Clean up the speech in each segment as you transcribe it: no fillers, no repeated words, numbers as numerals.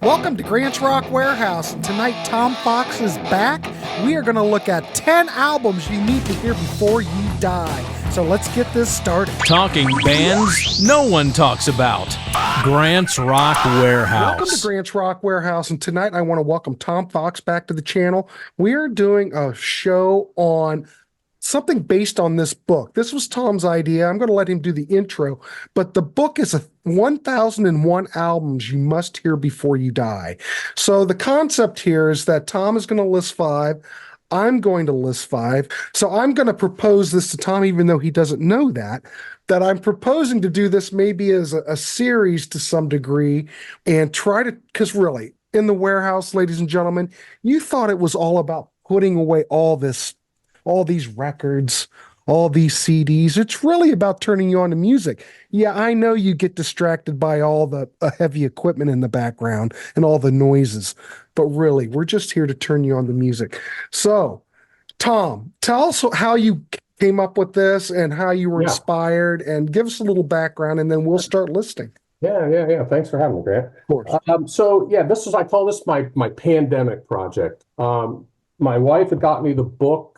Welcome to Grant's Rock Warehouse, and tonight Tom Fox is back. We are going to look at 10 albums you need to hear before you die. So let's get this started. Talking bands no one talks about. Grant's Rock Warehouse. Welcome to Grant's Rock Warehouse, and tonight I want to welcome Tom Fox back to the channel. We are doing a show on something based on this book. This was Tom's idea. I'm going to let him do the intro, but the book is 1001 albums you must hear before you die. So the concept here is that Tom is going to list 5. I'm going to list 5. So I'm going to propose this to Tom, even though he doesn't know that I'm proposing to do this maybe as a series to some degree and try to, because really, in the warehouse, ladies and gentlemen, you thought it was all about putting away all these records, all these CDs. It's really about turning you on to music. Yeah, I know you get distracted by all the heavy equipment in the background and all the noises, but really, we're just here to turn you on to music. So, Tom, tell us how you came up with this and how you were inspired, and give us a little background, and then we'll start listing. Yeah. Thanks for having me, Grant. Of course. I call this my pandemic project. My wife had got me the book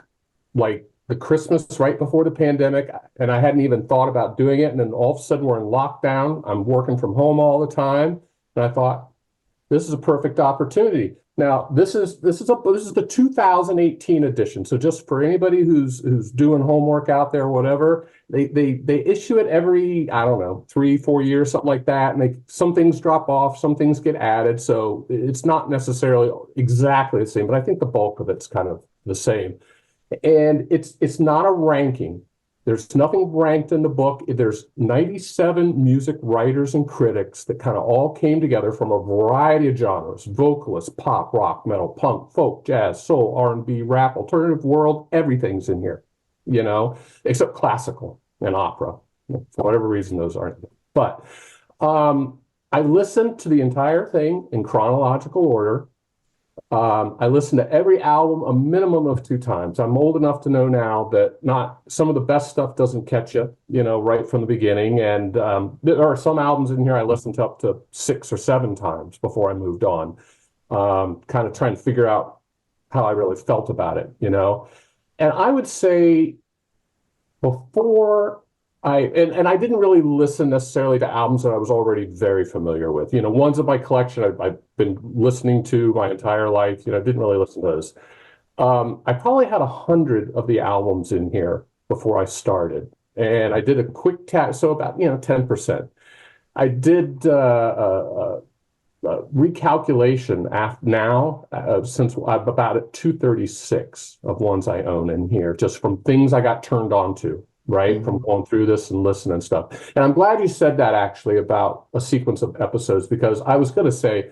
like the Christmas right before the pandemic, and I hadn't even thought about doing it. And then all of a sudden we're in lockdown. I'm working from home all the time, and I thought this is a perfect opportunity. Now this is the 2018 edition. So just for anybody who's doing homework out there, whatever, they issue it every, I don't know, 3-4 years, something like that. And some things drop off, some things get added. So it's not necessarily exactly the same, but I think the bulk of it's kind of the same. And it's not a ranking. There's nothing ranked in the book. There's 97 music writers and critics that kind of all came together from a variety of genres: vocalists, pop, rock, metal, punk, folk, jazz, soul, R&B, rap, alternative world. Everything's in here, except classical and opera. For whatever reason, those aren't. But I listened to the entire thing in chronological order. I listened to every album a minimum of 2 times. I'm old enough to know now that not some of the best stuff doesn't catch you, right from the beginning. And there are some albums in here I listened to up to 6 or 7 times before I moved on, kind of trying to figure out how I really felt about it, And I would say before I didn't really listen necessarily to albums that I was already very familiar with. Ones of my collection I've been listening to my entire life. I didn't really listen to those. I probably had 100 of the albums in here before I started, and I did a quick so about 10%. I did recalculation now since I'm about at 236 of ones I own in here, just from things I got turned on to. Right, from going through this and listening and stuff. And I'm glad you said that, actually, about a sequence of episodes, because I was going to say,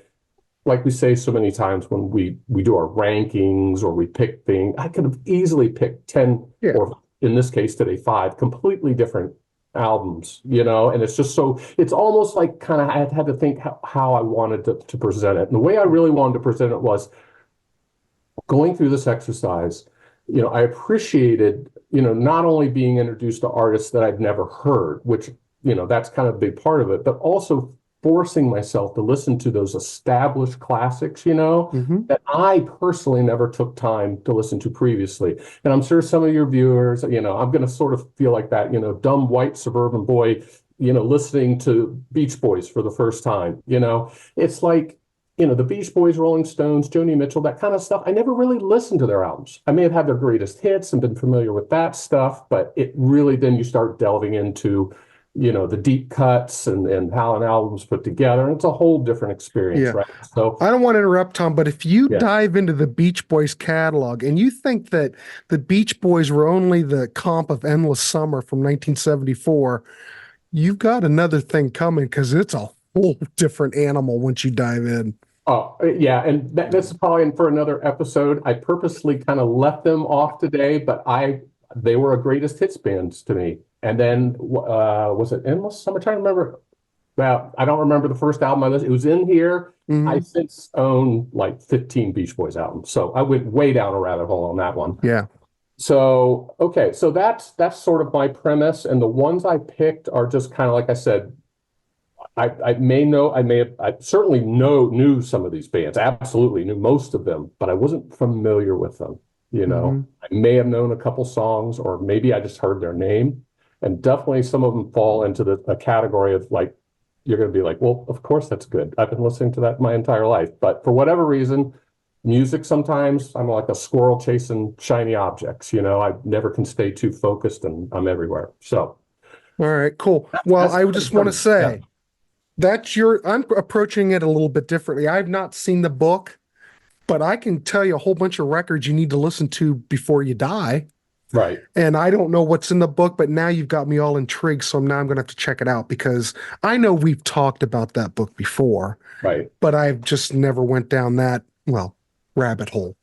like we say so many times when we do our rankings or we pick things, I could have easily picked 10, or in this case today, 5 completely different albums, and it's just so, it's almost like kind of I had to think how I wanted to present it. And the way I really wanted to present it was going through this exercise. I appreciated, not only being introduced to artists that I'd never heard, which, that's kind of a big part of it, but also forcing myself to listen to those established classics, that I personally never took time to listen to previously. And I'm sure some of your viewers, I'm going to sort of feel like that, dumb white suburban boy, listening to Beach Boys for the first time. It's like, the Beach Boys, Rolling Stones, Joni Mitchell, that kind of stuff. I never really listened to their albums. I may have had their greatest hits and been familiar with that stuff, but it really, then you start delving into, the deep cuts and how an album's put together. And it's a whole different experience, right? So I don't want to interrupt, Tom, but if you dive into the Beach Boys catalog and you think that the Beach Boys were only the comp of Endless Summer from 1974, you've got another thing coming, because it's a whole different animal once you dive in. Oh, yeah, and that's probably for another episode. I purposely kind of left them off today, but they were a greatest hits band to me. And then, was it Endless Summer? I'm trying to remember. Well, I don't remember the first album I listened. It was in here. I since own like 15 Beach Boys albums. So I went way down a rabbit hole on that one. Yeah. So, okay, so that's sort of my premise. And the ones I picked are just kind of, like I said, I certainly knew some of these bands, absolutely knew most of them, but I wasn't familiar with them. Mm-hmm. I may have known a couple songs, or maybe I just heard their name. And definitely some of them fall into a category of like, you're going to be like, well, of course that's good. I've been listening to that my entire life. But for whatever reason, music sometimes, I'm like a squirrel chasing shiny objects. I never can stay too focused and I'm everywhere. So. All right, cool. Well, I just want to say I'm approaching it a little bit differently. I've not seen the book, but I can tell you a whole bunch of records you need to listen to before you die. Right. And I don't know what's in the book, but now you've got me all intrigued. So now I'm going to have to check it out because I know we've talked about that book before, Right. but I've just never went down that, rabbit hole.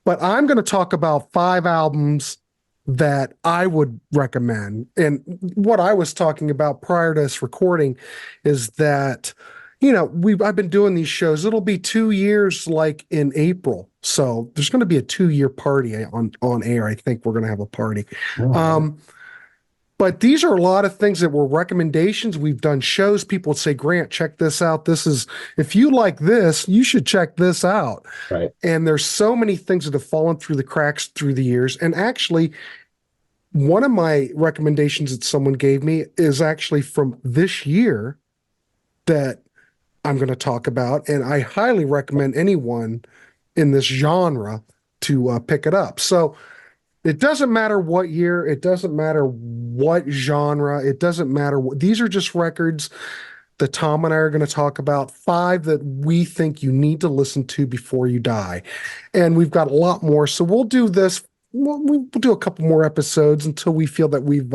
But I'm going to talk about 5 albums that I would recommend. And what I was talking about prior to us recording is that, I've been doing these shows. It'll be 2 years like in April. So there's going to be a 2-year party on air. I think we're going to have a party. But these are a lot of things that were recommendations. We've done shows. People would say, Grant, check this out. If you like this, you should check this out. Right. And there's so many things that have fallen through the cracks through the years. And actually, one of my recommendations that someone gave me is actually from this year that I'm going to talk about. And I highly recommend anyone in this genre to pick it up. So it doesn't matter what year, it doesn't matter what genre, it doesn't matter what, these are just records that Tom and I are going to talk about, 5 that we think you need to listen to before you die. And we've got a lot more. So we'll do this. We'll do a couple more episodes until we feel that we've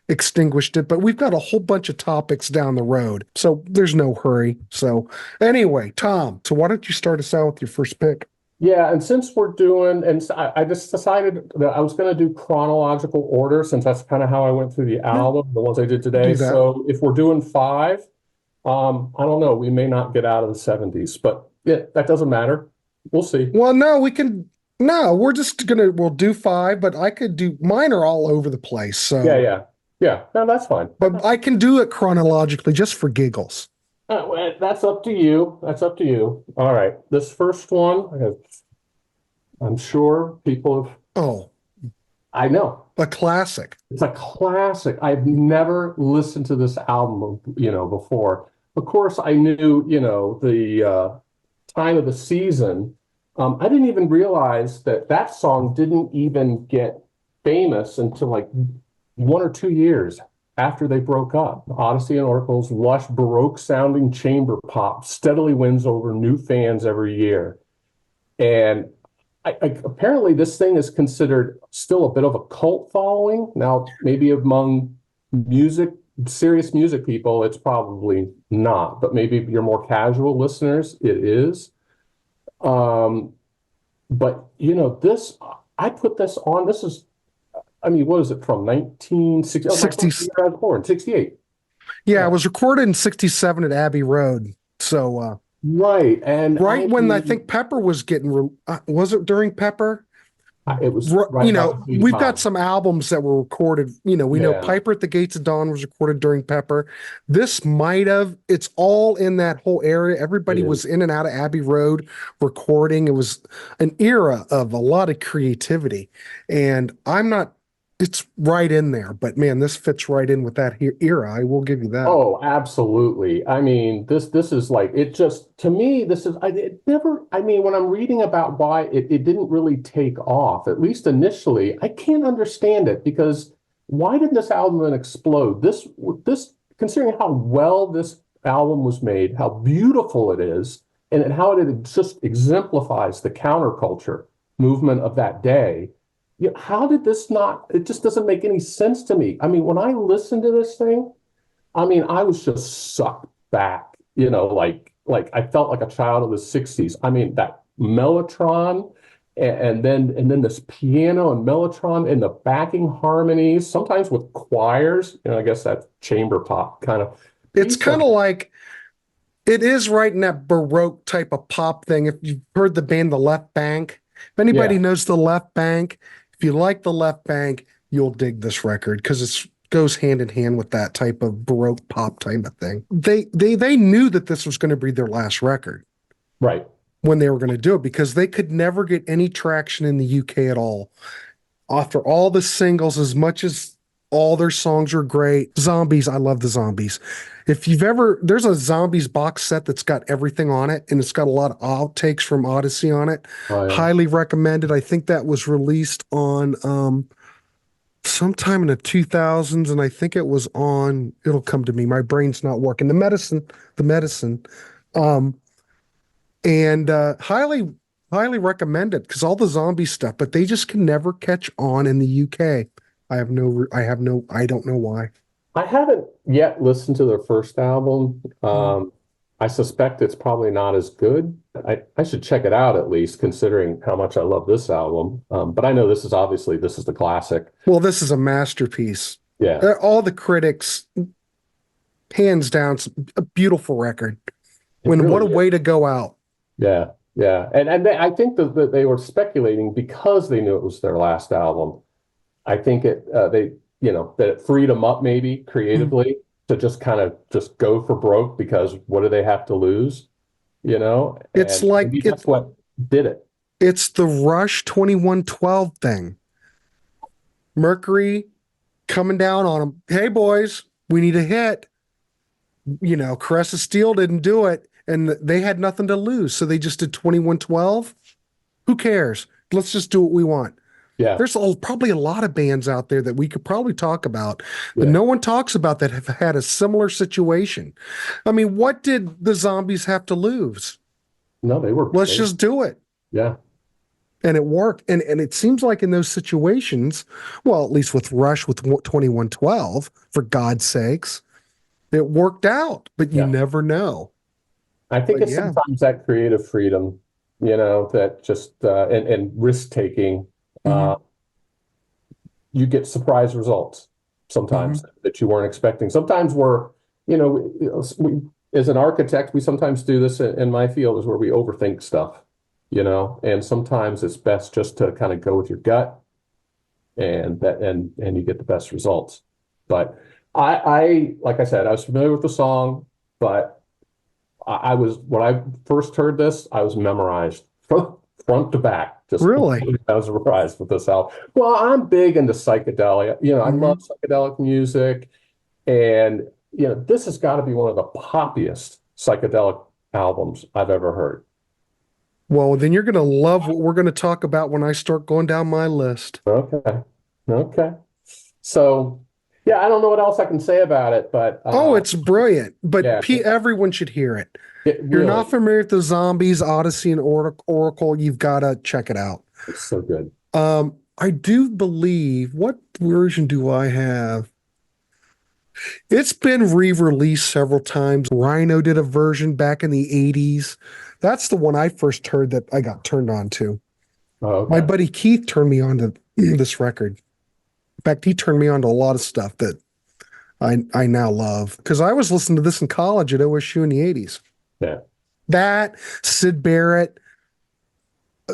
extinguished it. But we've got a whole bunch of topics down the road. So there's no hurry. So anyway, Tom, so why don't you start us out with your first pick? Yeah, and since we're doing, and I just decided that I was going to do chronological order since that's kind of how I went through the album, the ones I did today. So if we're doing 5, I don't know, we may not get out of the 70s, but yeah, that doesn't matter. We'll see. Well, no, we'll do 5, but I could do, mine are all over the place. So yeah. No, that's fine. But I can do it chronologically just for giggles. Well, that's up to you. All right. This first one, I'm sure people have. Oh, I know. a classic. It's a classic. I've never listened to this album, before. Of course, I knew, the time of the season. I didn't even realize that song didn't even get famous until like 1 or 2 years after they broke up. Odessey and Oracle's lush, Baroque-sounding chamber pop steadily wins over new fans every year. And apparently this thing is considered still a bit of a cult following. Now, maybe among serious music people, it's probably not. But maybe your more casual listeners, it is. But, I put this on. This is, what is it from 1960? 68. Yeah, it was recorded in 67 at Abbey Road. So, right. And when I think Pepper was getting, was it during Pepper? It was, right, we've got some albums that were recorded. We know Piper at the Gates of Dawn was recorded during Pepper. This it's all in that whole area. Everybody was in and out of Abbey Road recording. It was an era of a lot of creativity. And it's right in there, but man, this fits right in with that era. I will give you that. Oh, absolutely. This is like, it just, to me, when I'm reading about why it didn't really take off, at least initially, I can't understand it because why did this album then explode? This, considering how well this album was made, how beautiful it is, and how it just exemplifies the counterculture movement of that day. How did this it just doesn't make any sense to me. When I listened to this thing, I was just sucked back, like I felt like a child of the 60s. That Mellotron and then this piano and Mellotron and the backing harmonies, sometimes with choirs, I guess that's chamber pop kind of. It's kind of like, it is right in that Baroque type of pop thing. If you've heard the band The Left Bank, if anybody knows The Left Bank, if you like The Left Bank, you'll dig this record because goes hand in hand with that type of Baroque pop type of thing. They knew that this was going to be their last record Right. when they were going to do it, because they could never get any traction in the UK at all. After all the singles, as much as all their songs are great. Zombies, I love the Zombies. If you've ever, there's a Zombies box set that's got everything on it, and it's got a lot of outtakes from Odessey on it. Oh, yeah. Highly recommended. I think that was released on sometime in the 2000s, and I think it was on, it'll come to me. My brain's not working. The medicine. And highly recommended, because all the zombie stuff, but they just can never catch on in the UK. I don't know why. I haven't yet listened to their first album. I suspect it's probably not as good. I should check it out at least, considering how much I love this album. But I know this is the classic. Well, this is a masterpiece. Yeah. All the critics, hands down, it's a beautiful record. What a way to go out. Yeah. Yeah. And I think that they were speculating because they knew it was their last album. I think that it freed them up maybe creatively to just kind of just go for broke, because what do they have to lose? It's And like maybe that's what did it. It's the Rush 2112 thing. Mercury coming down on them. Hey boys, we need a hit. Caress of Steel didn't do it, and they had nothing to lose, so they just did 2112. Who cares? Let's just do what we want. Yeah. There's probably a lot of bands out there that we could probably talk about, but no one talks about that have had a similar situation. I mean, what did the Zombies have to lose? No, Let's just do it. Yeah. And it worked. And it seems like in those situations, well, at least with Rush, with 2112, for God's sakes, it worked out, but you never know. I think it's sometimes that creative freedom, that just, and risk taking, you get surprise results sometimes that you weren't expecting. Sometimes we, as an architect, we sometimes do this in my field, is where we overthink stuff, and sometimes it's best just to kind of go with your gut, and you get the best results. But I like I said, I was familiar with the song, but when I first heard this, I was memorized from front to back. Just really, I was surprised with this album. Well, I'm big into psychedelia. I love psychedelic music, and this has got to be one of the poppiest psychedelic albums I've ever heard. Well, then you're going to love what we're going to talk about when I start going down my list. Okay. So, yeah, I don't know what else I can say about it, but it's brilliant. But everyone should hear it. You're not familiar with the Zombies, Odessey, and Oracle, you've got to check it out. It's so good. I do believe, what version do I have? It's been re-released several times. Rhino did a version back in the 80s. That's the one I first heard that I got turned on to. Oh, okay. My buddy Keith turned me on to this record. In fact, he turned me on to a lot of stuff that I now love, because I was listening to this in college at OSU in the 80s. Yeah. That, Syd Barrett,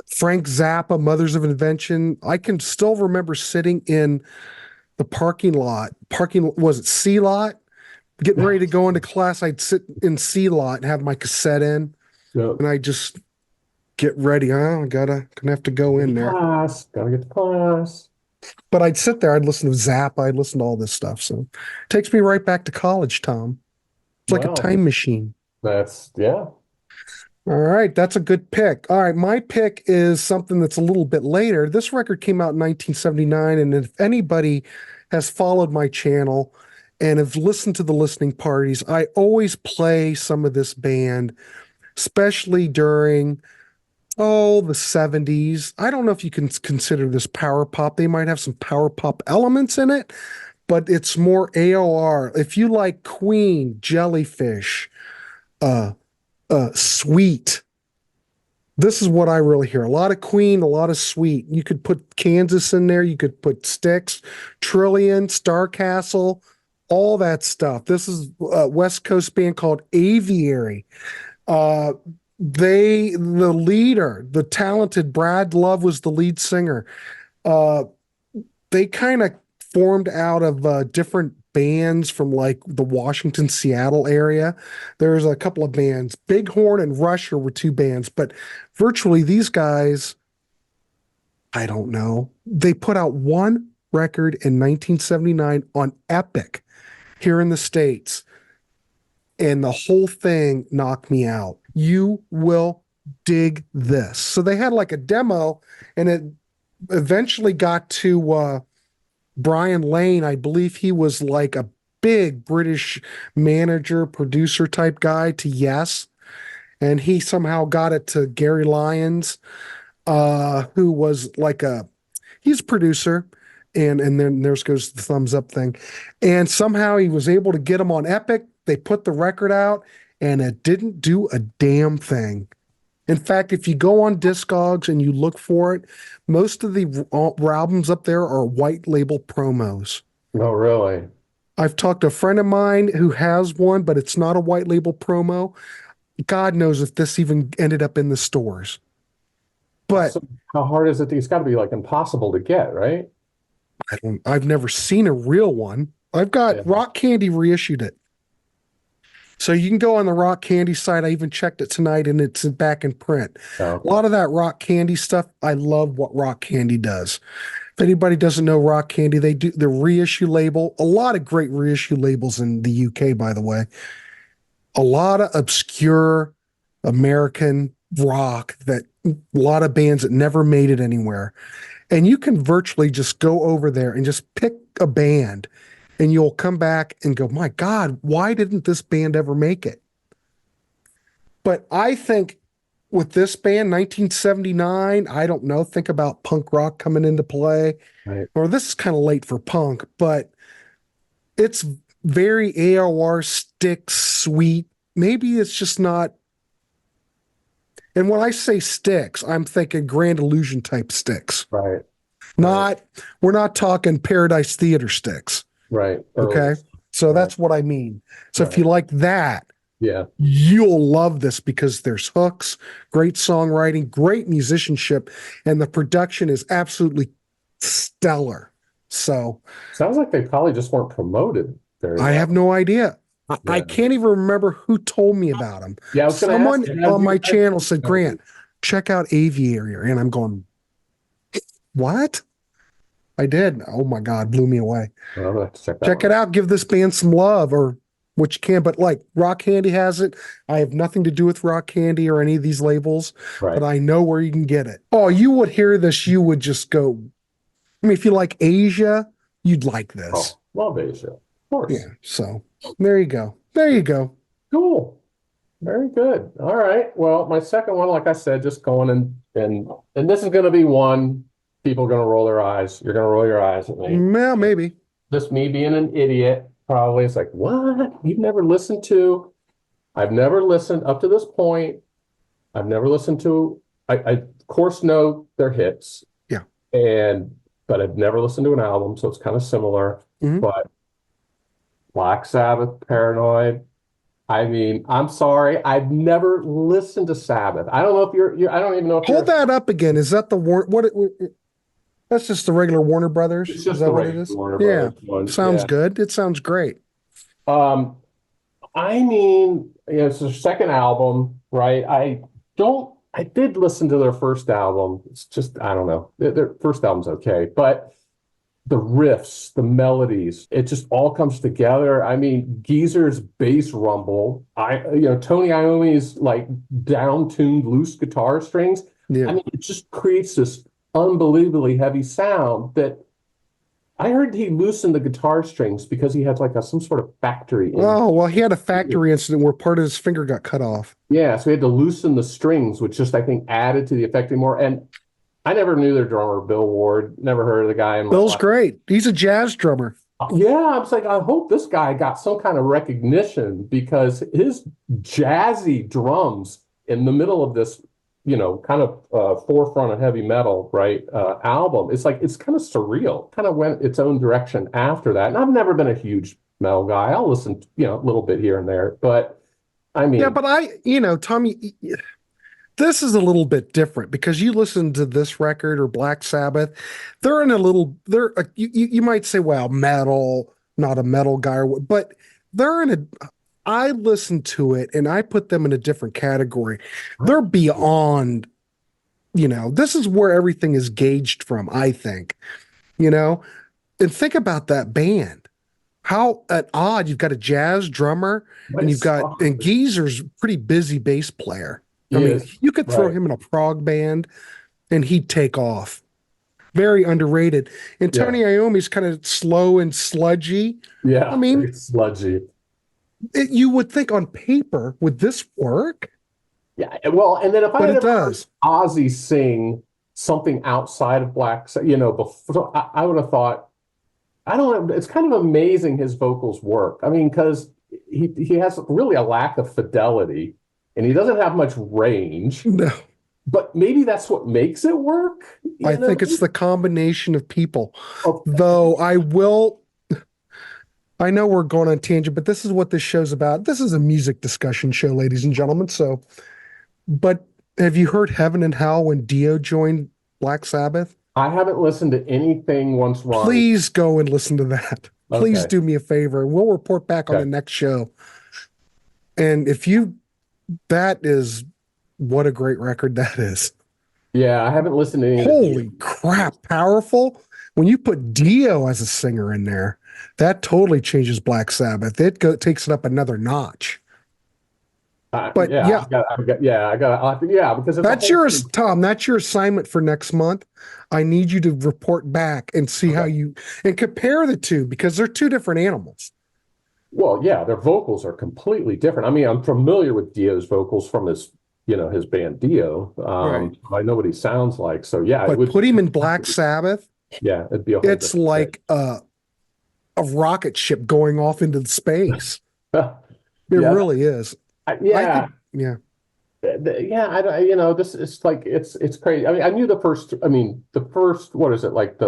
Frank Zappa, Mothers of Invention. I can still remember sitting in the was it C lot? Getting ready to go into class, I'd sit in C lot and have my cassette in, and I just get ready. Gonna have to go in there. Gotta get to class. But I'd sit there, I'd listen to Zappa, I'd listen to all this stuff. So it takes me right back to college, Tom. It's like a time machine. All right, that's a good pick. All right, my pick is something that's a little bit later. This record came out in 1979, and if anybody has followed my channel and have listened to the listening parties, I always play some of this band, especially during the 70s. I don't know if you can consider this power pop. They might have some power pop elements in it, but it's more AOR. If you like Queen, Jellyfish, Sweet, this is what I really hear. A lot of Queen, a lot of Sweet. You could put Kansas in there. You could put Styx, Trillion, Starcastle, all that stuff. This is a West Coast band called Avary. The leader, the talented Brad Love, was the lead singer. They kind of formed out of different bands from like the Washington, Seattle area. There's a couple of bands. Bighorn and Rusher were two bands, but virtually these guys, I don't know. They put out one record in 1979 on Epic here in the States, and the whole thing knocked me out. You will dig this. So they had like a demo, and it eventually got to Brian Lane. I believe he was like a big British manager, producer type guy to Yes. And he somehow got it to Gary Lyons, who was like he's a producer. And then there goes the thumbs up thing. And somehow he was able to get them on Epic. They put the record out, and it didn't do a damn thing. In fact, if you go on Discogs and you look for it, most of the albums up there are white label promos. Oh, really? I've talked to a friend of mine who has one, but it's not a white label promo. God knows if this even ended up in the stores. But so how hard is it? It's got to be like impossible to get, right? I've never seen a real one. I've got Rock Candy reissued it. So you can go on the Rock Candy site. I even checked it tonight, and it's back in print. Okay. A lot of that Rock Candy stuff, I love what Rock Candy does. If anybody doesn't know Rock Candy, they do the reissue label. A lot of great reissue labels in the UK, by the way. A lot of obscure American rock that a lot of bands that never made it anywhere. And you can virtually just go over there and just pick a band, and you'll come back and go, my God, why didn't this band ever make it? But I think with this band, 1979, I don't know, think about punk rock coming into play. Right. Or this is kind of late for punk, but it's very AOR stick sweet. Maybe it's just not. And when I say sticks, I'm thinking Grand Illusion type sticks. Right. We're not talking Paradise Theater sticks. Right. Okay. So that's what I mean. So if you like that, you'll love this because there's hooks, great songwriting, great musicianship, and the production is absolutely stellar. So sounds like they probably just weren't promoted very well. I have no idea. I can't even remember who told me about them. Yeah, I was gonna Someone ask you, on my channel said, Grant, check out Avary. And I'm going, what? I did. Oh my God, blew me away. Well, I'm gonna have to Check it out. Give this band some love, or which can, but like Rock Candy has it. I have nothing to do with Rock Candy or any of these labels, but I know where you can get it. Oh, you would hear this. You would just go, I mean, if you like Asia, you'd like this. Oh, love Asia. Of course. Yeah. So there you go. There you go. Cool. Very good. All right. Well, my second one, like I said, just going and this is going to be one people are going to roll their eyes. You're going to roll your eyes at me. Well, maybe. Just me being an idiot, probably. It's like, what? You've never listened to? I've never listened up to this point. I've never listened to. I of course know their hits. Yeah. But I've never listened to an album, so it's kind of similar. Mm-hmm. But Black Sabbath, Paranoid. I mean, I'm sorry, I've never listened to Sabbath. I don't know if you're I don't even know if Hold that up again. Is that the that's just the regular Warner Brothers? It's just is that what it is? Warner Brothers one. Sounds good. It sounds great. I mean, it's their second album, right? I did listen to their first album. It's just, I don't know. Their first album's okay, but the riffs, the melodies, it just all comes together. I mean, Geezer's bass rumble, Tony Iommi's like down-tuned loose guitar strings. Yeah. I mean, it just creates this unbelievably heavy sound that I heard he loosened the guitar strings because he had like some sort of factory. Oh, well, he had a factory incident where part of his finger got cut off. Yeah, so he had to loosen the strings, which just, I think, added to the effect more. And I never knew their drummer, Bill Ward. Never heard of the guy. Bill's great. He's a jazz drummer. Yeah, I was like, I hope this guy got some kind of recognition because his jazzy drums in the middle of this, kind of forefront of heavy metal, right, album. It's like, it's kind of surreal. Kind of went its own direction after that. And I've never been a huge metal guy. I'll listen, a little bit here and there. But I mean. Yeah, but Tommy, This is a little bit different because you listen to this record or Black Sabbath, you might say, well, metal, not a metal guy, but they're in a, I listen to it and I put them in a different category. They're beyond, this is where everything is gauged from, I think, you know, and think about that band. How at odd, you've got a jazz drummer and and Geezer's pretty busy bass player. I mean, you could throw him in a prog band and he'd take off. Very underrated. And Tony Iommi's kind of slow and sludgy. Yeah, I mean, sludgy. You would think on paper, would this work? Yeah, well, and then if I had ever heard does. Ozzy sing something outside of Black, before I would have thought, I don't know, it's kind of amazing his vocals work. I mean, because he has really a lack of fidelity and he doesn't have much range. No. But maybe that's what makes it work. I think it's the combination of people. Though I know we're going on a tangent, but this is what this show's about. This is a music discussion show, ladies and gentlemen. But have you heard Heaven and Hell when Dio joined Black Sabbath? I haven't listened to anything once. Please go and listen to that. Please do me a favor. We'll report back on the next show. And that is, what a great record that is. Yeah, I haven't listened to any. Holy crap, powerful. When you put Dio as a singer in there, that totally changes Black Sabbath. It takes it up another notch. But because Tom, that's your assignment for next month. I need you to report back and see how and compare the two because they're two different animals. Well, yeah, their vocals are completely different. I mean, I'm familiar with Dio's vocals from his band Dio. I know what he sounds like. So yeah, but put him in Black Sabbath. Yeah, it'd be it's like a rocket ship going off into space. It really is. This is like it's crazy. I mean, I knew the first. What is it like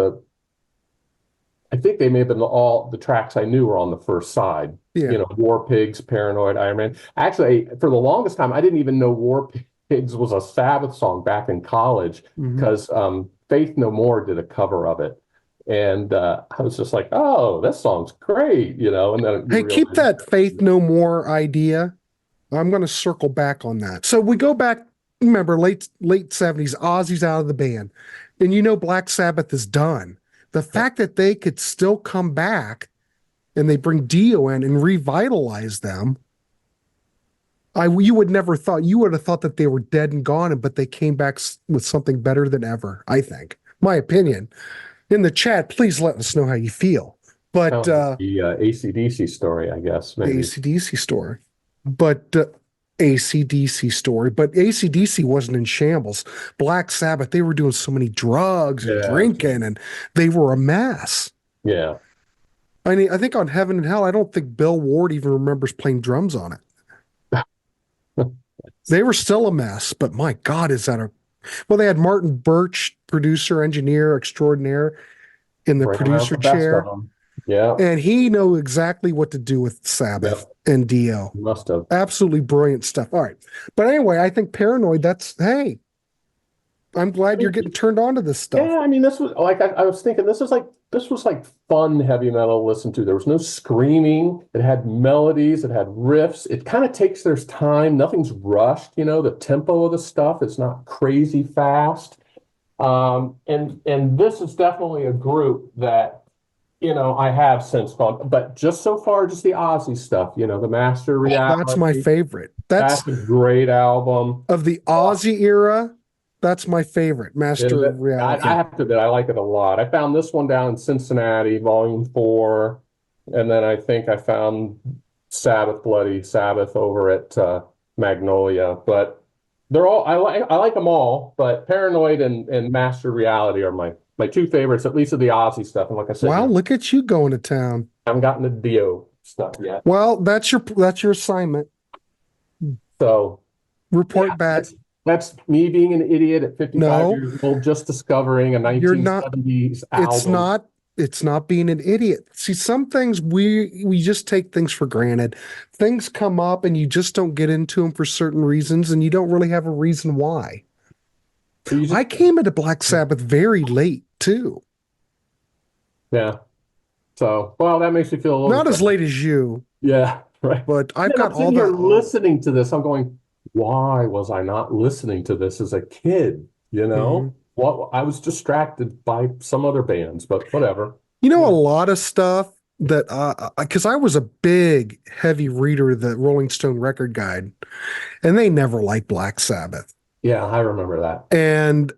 I think they may have been all the tracks I knew were on the first side. Yeah. War Pigs, Paranoid, Iron Man. Actually, for the longest time, I didn't even know War Pigs was a Sabbath song back in college because Faith No More did a cover of it. And I was just like, oh, that song's great, And then keep that Faith No More idea. I'm going to circle back on that. So we go back, remember, late 70s, Ozzy's out of the band. And Black Sabbath is done. The fact that they could still come back and they bring Dio in and revitalize them, you would have thought that they were dead and gone, but they came back with something better than ever, I think. My opinion. In the chat, please let us know how you feel. But the AC/DC story, I guess. Maybe. AC/DC story. But AC/DC story. But AC/DC wasn't in shambles. Black Sabbath, they were doing so many drugs and drinking, and they were a mess. Yeah. I mean, I think on Heaven and Hell, I don't think Bill Ward even remembers playing drums on it. They were still a mess, but my God, well, they had Martin Birch, producer, engineer extraordinaire, in the producer chair. Yeah. And he knew exactly what to do with Sabbath and Dio. He must have. Absolutely brilliant stuff. All right. But anyway, I think Paranoid, I'm glad you're getting turned on to this stuff. Yeah, I mean, this was like I was thinking this was like fun heavy metal to listen to. There was no screaming. It had melodies, it had riffs. It kind of takes their time. Nothing's rushed, the tempo of the stuff is not crazy fast. And this is definitely a group that I have since gone, but just so far, just the Ozzy stuff, the Master Reality. That's my favorite. That's a great album. Of the Ozzy era, that's my favorite, Master Reality. I have to admit, I like it a lot. I found this one down in Cincinnati, Volume 4, and then I think I found Bloody Sabbath over at Magnolia. But they're all I like them all, but Paranoid and Master Reality are my two favorites, at least of the Ozzy stuff. And like I said, wow, look at you going to town. I haven't gotten the Dio stuff yet. Well, that's your assignment. So report back. That's me being an idiot at 55 years old, just discovering a 1970s album. It's not. It's not being an idiot. See, some things we just take things for granted. Things come up and you just don't get into them for certain reasons, and you don't really have a reason why. So you I just, came into Black Sabbath very late too. yeah. So, well, that makes me feel a little Not as better. late as you, Yeah, right. but I've And got I'm all sitting here that. listening to this. I'm going, why was I not listening to this as a kid? You Mhm. know, what I was distracted by some other bands, but whatever. You know, a Yeah. lot of stuff that, because I was a big, heavy reader of the Rolling Stone record guide, and they never liked Black Sabbath. Yeah, I remember that. And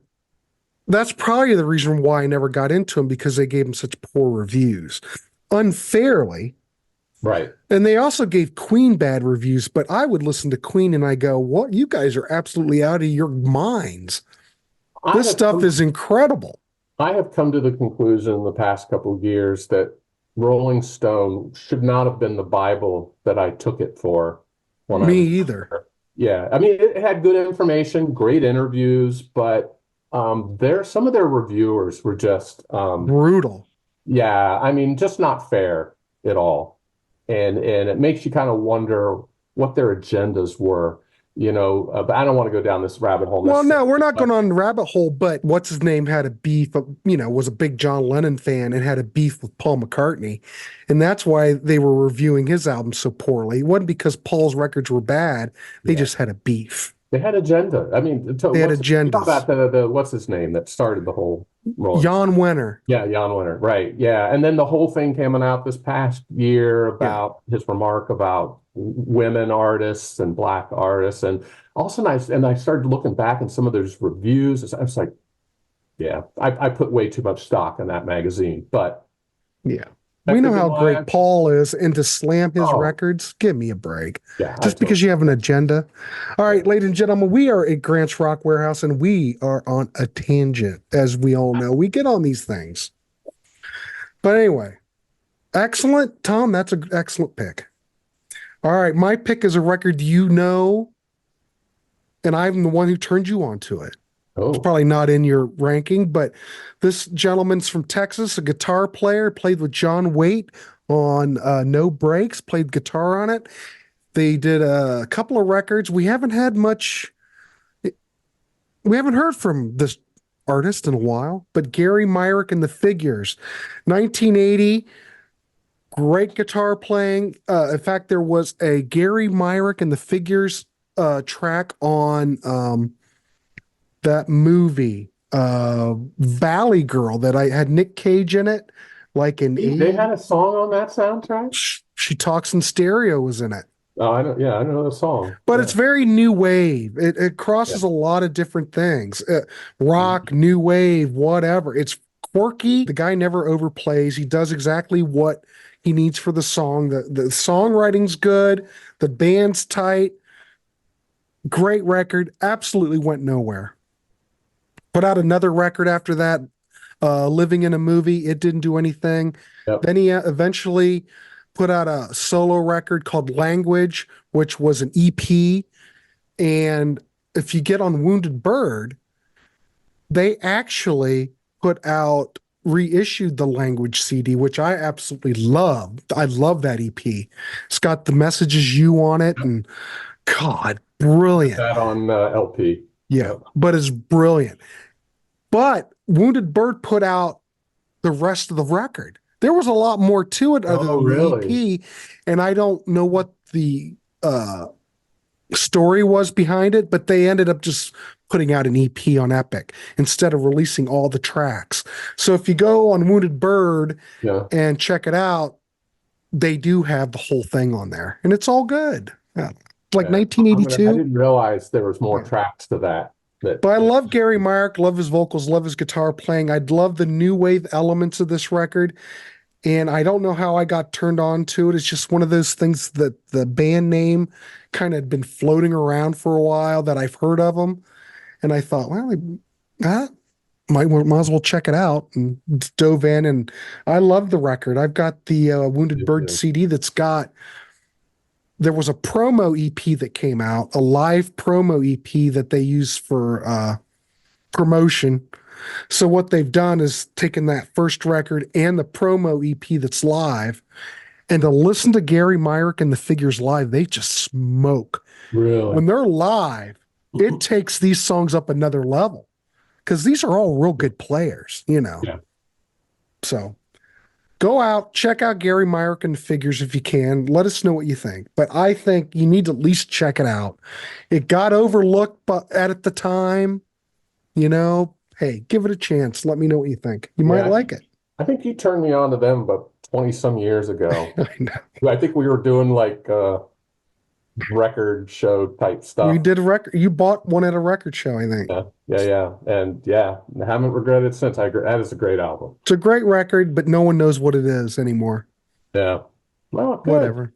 that's probably the reason why I never got into them, because they gave them such poor reviews. Unfairly. Right. And they also gave Queen bad reviews, but I would listen to Queen and I go, what? You guys are absolutely out of your minds. I This have stuff come, is incredible. I have come to the conclusion in the past couple of years that Rolling Stone should not have been the Bible that I took it for when I Me was either. younger. Yeah, I mean, it had good information, great interviews, but some of their reviewers were just Brutal. yeah, I mean, just not fair at all. And it makes you kind of wonder what their agendas were, but I don't want to go down this rabbit hole Well, no, necessarily. we're not But going on the rabbit hole, but what's his name had a beef, was a big John Lennon fan and had a beef with Paul McCartney. And that's why they were reviewing his album so poorly. It wasn't because Paul's records were bad. They yeah, just had a beef. they had agenda. I mean, They had you talk agendas. about the what's his name that started the whole Rolling Stone? Jan Wenner. Yeah, Jan Winter, right? Yeah, and then the whole thing coming out this past year Yeah. about his remark about women artists and black artists, and also I started looking back in some of those reviews. I was like, yeah, I put way too much stock in that magazine, but Yeah. that We could know be how why great Paul is, and to slam his oh records, give me a break. yeah, I Just because totally you have an agenda. All yeah. right, ladies and gentlemen, we are at Grant's Rock Warehouse, and we are on a tangent, as we all know. We get on these things. But anyway, excellent. Tom, that's an excellent pick. All right, my pick is a record and I'm the one who turned you on to it. It's Oh, probably not in your ranking, but this gentleman's from Texas, a guitar player, played with John Waite on No Breaks, played guitar on it. They did a couple of records. We haven't heard from this artist in a while, but Gary Myrick and the Figures, 1980, great guitar playing. In fact, there was a Gary Myrick and the Figures track on that movie, Valley Girl, that I had Nick Cage in it, like in they had 80. a song on that soundtrack. She Talks in Stereo was in it. Oh, I don't. Yeah, I know the song. But Yeah, it's very new wave. It yeah. crosses a lot of different things. Rock, new wave, whatever. It's quirky. The guy never overplays. He does exactly what he needs for the song. The songwriting's good. The band's tight. Great record. Absolutely went nowhere. Put out another record after that, Living in a Movie. It didn't do anything. Yep. Then he eventually put out a solo record called Language, which was an EP. And if you get on Wounded Bird, they actually reissued the Language CD, which I absolutely love. I love that EP. It's got The Message Is You on it, and God, brilliant. That on LP. Yeah, Yep. but it's brilliant. But Wounded Bird put out the rest of the record. There was a lot more to it other Oh, than really? the EP, and I don't know what the story was behind it, but they ended up just putting out an EP on Epic instead of releasing all the tracks. So if you go on Wounded Bird Yeah. and check it out, they do have the whole thing on there, and it's all good. Yeah. Like Yeah. I 1982. didn't realize there was more Yeah. tracks to that. But I love Gary Myrick, love his vocals, love his guitar playing. I'd love the new wave elements of this record. And I don't know how I got turned on to it. It's just one of those things that the band name kind of had been floating around for a while, that I've heard of them. And I thought, well, might as well check it out, and dove in. And I love the record. I've got the Wounded Bird CD there was a promo EP that came out, a live promo EP that they used for promotion. So what they've done is taken that first record and the promo EP that's live, and to listen to Gary Myrick and the Figures live, they just smoke. Really? When they're live, it takes these songs up another level because these are all real good players, you know. Yeah. So go out, check out Gary Myrick and the Figures if you can. Let us know what you think. But I think you need to at least check it out. It got overlooked at the time, you know. Hey, give it a chance. Let me know what you think. You might like it. I think you turned me on to them about 20 some years ago. I know. I think we were doing like record show type stuff. You did a record. You bought one at a record show, I think. Yeah. And yeah, I haven't regretted it since. That is a great album. It's a great record, but no one knows what it is anymore. Yeah. Well, good. Whatever.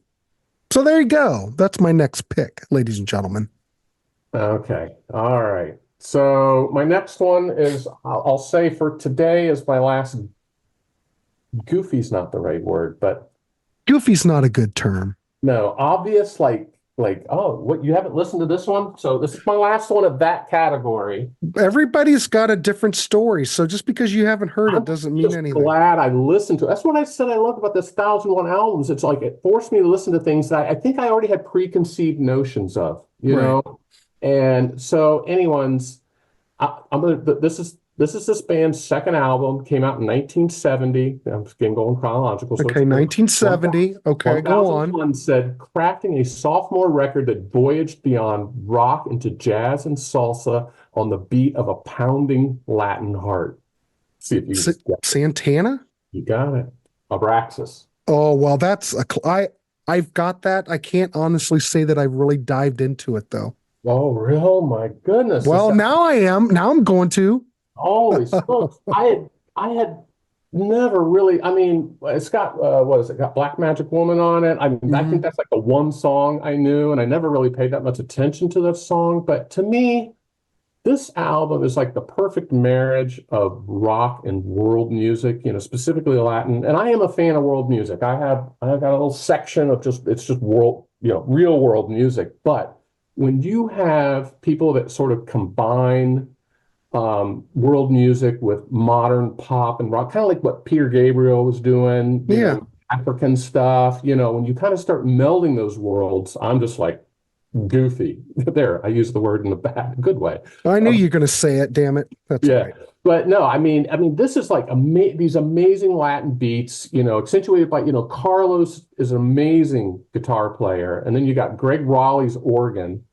So there you go. That's my next pick, ladies and gentlemen. Okay. All right. So my next one is, I'll say for today is my last. Goofy's not the right word, but Goofy's not a good term. no, obvious, like, oh, what, you haven't listened to this one? So this is my last one of that category. Everybody's got a different story, so just because you haven't heard it doesn't mean anything. Glad I listened to it. That's what I said I loved about this 1,001 albums. It's like it forced me to listen to things that I think I already had preconceived notions of, you know? And so this is this band's second album, came out in 1970. I'm just getting going chronological. So okay, 1970. Okay, go on. One said, crafting a sophomore record that voyaged beyond rock into jazz and salsa on the beat of a pounding Latin heart. See if you Santana? You got it. Abraxas. Oh, well, I've got that. I can't honestly say that I've really dived into it, though. Oh, real? My goodness. Well, now I am. Now I'm going to. Holy smokes. I had never really, I mean, it's got, what is it, got Black Magic Woman on it. I think that's like the one song I knew, and I never really paid that much attention to that song. But to me, this album is like the perfect marriage of rock and world music, you know, specifically Latin. And I am a fan of world music. I've got a little section of it's just world, you know, real world music. But when you have people that sort of combine world music with modern pop and rock, kind of like what Peter Gabriel was doing, you know, African stuff, you know, when you kind of start melding those worlds, I'm just like goofy. There, I use the word in the good way. I knew you were going to say it, damn it. That's right. But no, I mean, this is like these amazing Latin beats, you know, accentuated by, you know, Carlos is an amazing guitar player. And then you got Greg Raleigh's organ.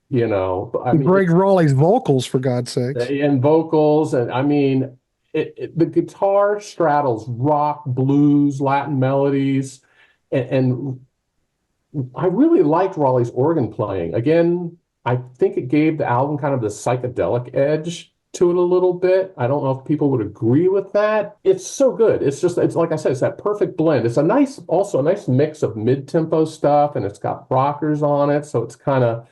You know, I mean, Greg Raleigh's vocals, for God's sakes. And vocals. And I mean, the guitar straddles rock, blues, Latin melodies. And I really liked Raleigh's organ playing. Again, I think it gave the album kind of the psychedelic edge to it a little bit. I don't know if people would agree with that. It's so good. It's like I said, it's that perfect blend. It's also a nice mix of mid-tempo stuff, and it's got rockers on it. So it's kind of,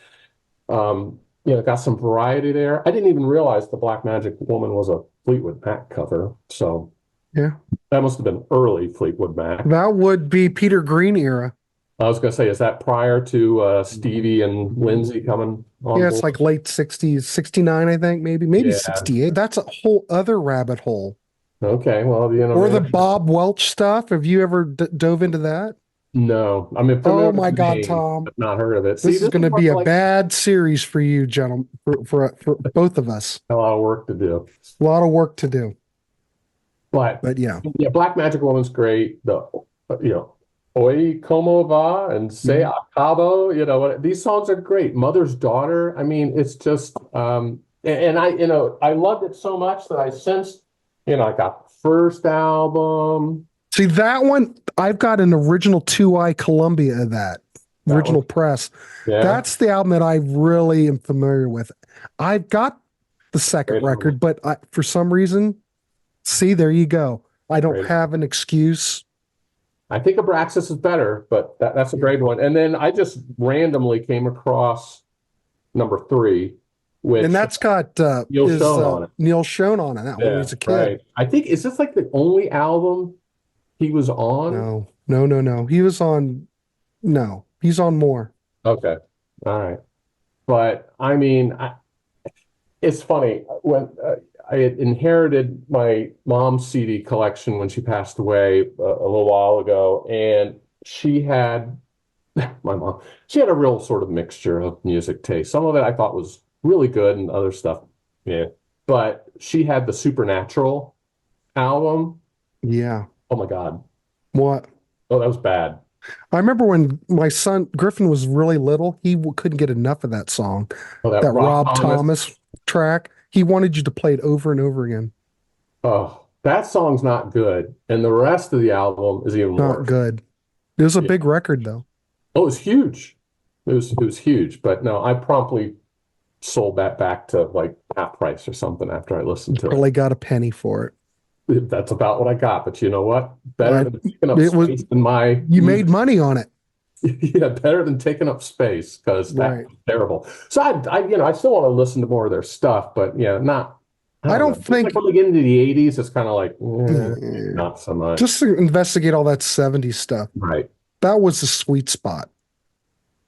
you know, got some variety there. I didn't even realize the Black Magic Woman was a Fleetwood Mac cover. So yeah, that must have been early Fleetwood Mac. That would be Peter Green era. I was going to say, is that prior to Stevie and Lindsay coming on? Yeah, it's like late 60s, 69, I think, maybe 68. That's a whole other rabbit hole. Okay, well, you know. Or the Bob Welch stuff. Have you ever dove into that? No, I mean, oh my God, Tom! I've not heard of it. This is going to be a bad series for you, gentlemen, for both of us. A lot of work to do. A lot of work to do. But yeah, Black Magic Woman's great. Oi Como Va and Se Acabo, you know, these songs are great. Mother's Daughter. I mean, it's just, and I loved it so much that I sensed, you know, I got the first album. See, that one, I've got an original 2i Columbia of that original press. Yeah. That's the album that I really am familiar with. I've got the second record, but for some reason, see, there you go. I don't have an excuse. I think Abraxas is better, but that's a great one. And then I just randomly came across number 3, and that's got Neil Schon on it. Neil Schon on it. That when he was a kid. Right. I think, is this like the only album he was on? No. He was on. No, he's on more. Okay, all right. But I mean, it's funny when I had inherited my mom's CD collection when she passed away a little while ago, and she had my mom. She had a real sort of mixture of music taste. Some of it I thought was really good, and other stuff, yeah. But she had the Supernatural album. Yeah. Oh my God. What? Oh, that was bad. I remember when my son Griffin was really little, he couldn't get enough of that song, Oh, that that Rob Rob Thomas. Thomas track. He wanted you to play it over and over again. Oh, that song's not good, and the rest of the album is even Not worse. good. It was a Yeah. big record though. Oh, it was huge. It was huge. But no, I promptly sold that back to like half price or something after I listened to Probably got a penny for it. it. That's about what I got. But you know what? Better than taking up It was space in my you made money on it. yeah, better than taking up space because that Right. was terrible. So I still want to listen to more of their stuff, but yeah, not. I I don't know. don't It's think like when we get into the '80s, it's kind of like eh, not so much. just to investigate all that 70s stuff. Right. That was the sweet spot.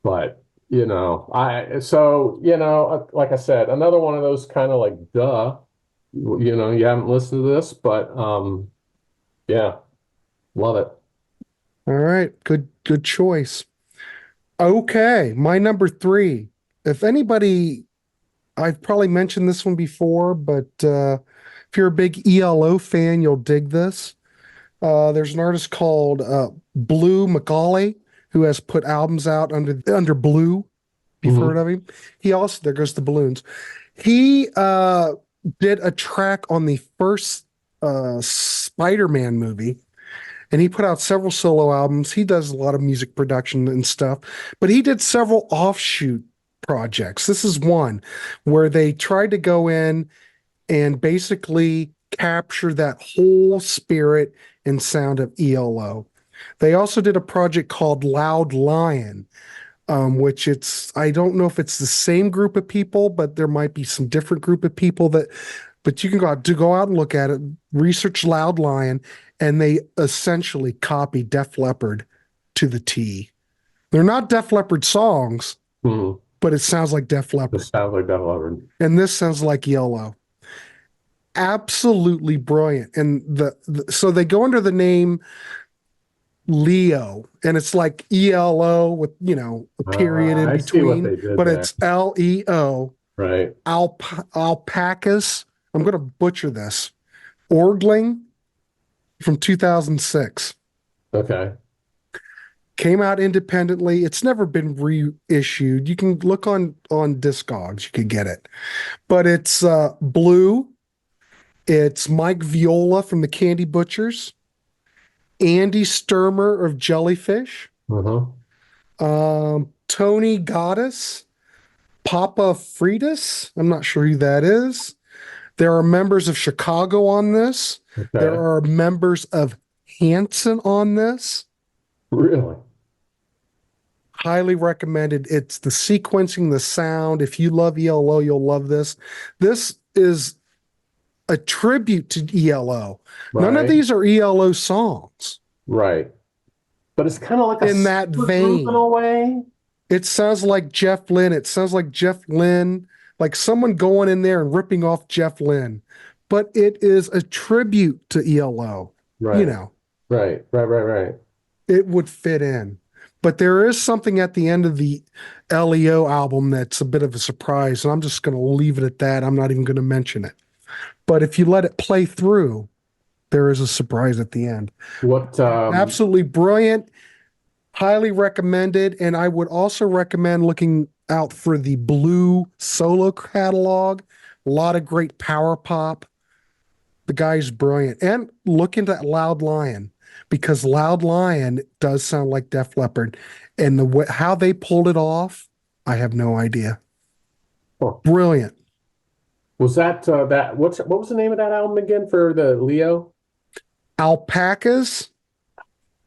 But like I said, another one of those kind of like duh, you haven't listened to this, but yeah, love it. All right, good choice. Okay, my number three. If anybody, I've probably mentioned this one before, but if you're a big ELO fan, you'll dig this. There's an artist called Blue Macaulay who has put albums out under Blue. If you've heard of him. He also, there goes the balloons. He did a track on the first Spider-Man movie, and he put out several solo albums. He does a lot of music production and stuff, but he did several offshoot projects. This is one where they tried to go in and basically capture that whole spirit and sound of ELO. They also did a project called Loud Lion, which I don't know if it's the same group of people, but there might be some different group of people but you can go out and look at it, research Loud Lion, and they essentially copy Def Leppard to the T. They're not Def Leppard songs, but it sounds like Def Leppard. It sounds like Def Leppard. And this sounds like Yellow. Absolutely brilliant. And so they go under the name Leo, and it's like ELO with, a period in I see what between, they did but there. it's LEO. Right. Alpacas, I'm going to butcher this, Orgling from 2006. Okay. Came out independently. It's never been reissued. You can look on Discogs, you can get it. But it's Blue. It's Mike Viola from the Candy Butchers, Andy Sturmer of Jellyfish, Tony Goddess, Papa Freitas. I'm not sure who that is. There are members of Chicago on this. Okay. There are members of Hanson on this. Really? Highly recommended. It's the sequencing, the sound. If you love ELO, you'll love this. This is a tribute to ELO. None of Right. these are ELO songs. Right. But it's kind of like In that vein. in a way. It sounds like Jeff Lynne. It sounds like Jeff Lynne, like someone going in there and ripping off Jeff Lynne. But it is a tribute to ELO. Right. Right. It would fit in. But there is something at the end of the LEO album that's a bit of a surprise, and I'm just going to leave it at that. I'm not even going to mention it. But if you let it play through, there is a surprise at the end. What? Absolutely brilliant. Highly recommended. And I would also recommend looking out for the Blue solo catalog. A lot of great power pop. The guy's brilliant. And look into Loud Lion, because Loud Lion does sound like Def Leppard. And how they pulled it off, I have no idea. Huh. Brilliant. Was that what was the name of that album again for the Leo? Alpacas.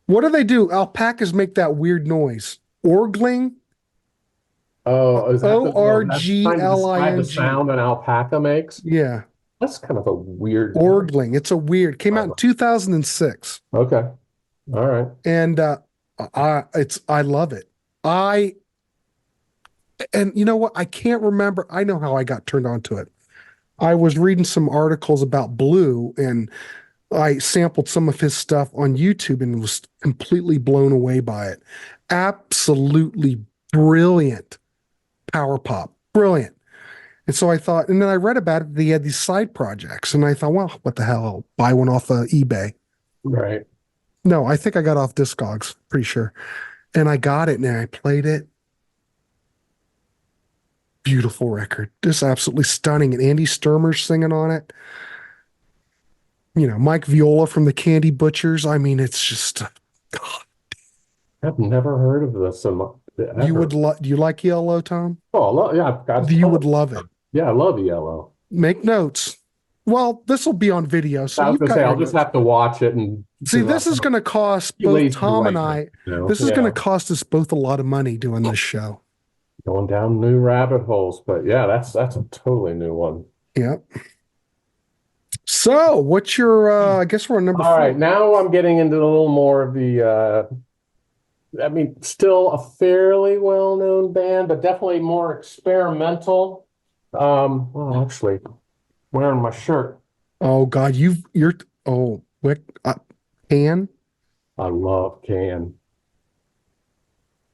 What do they do? Alpacas make that weird noise. Orgling. Oh, is that Orgling. the sound an alpaca makes? Yeah. That's kind of a weird. Orgling. It's a weird. Came out in 2006. Okay. All right. And I love it. And you know what? I can't remember. I know how I got turned on to it. I was reading some articles about Blue, and I sampled some of his stuff on YouTube and was completely blown away by it. Absolutely brilliant power pop. Brilliant. And so I thought, and then I read about it. He had these side projects, and I thought, well, what the hell? I'll buy one off eBay. Right. No, I think I got off Discogs, pretty sure. And I got it and I played it. Beautiful record. Just absolutely stunning. And Andy Sturmer's singing on it. You know, Mike Viola from the Candy Butchers. I mean, it's just, God, I've never heard of this. you would love, do you like Yellow, Tom? Oh, yeah, I've got You would love it. Yeah, I love Yellow. Make notes. Well, this will be on video. So I was you've gonna got say, your I'll just notes. have to watch it and See, this is going to cost both Tom and I, this is going to cost us both a lot of money doing this show. Going down new rabbit holes, but yeah, that's a totally new one. Yep. So, what's your? I guess we're on number 4. All right, now I'm getting into a little more of the. I mean, still a fairly well-known band, but definitely more experimental. Well, actually, wearing my shirt. Oh God, Can. I love Can.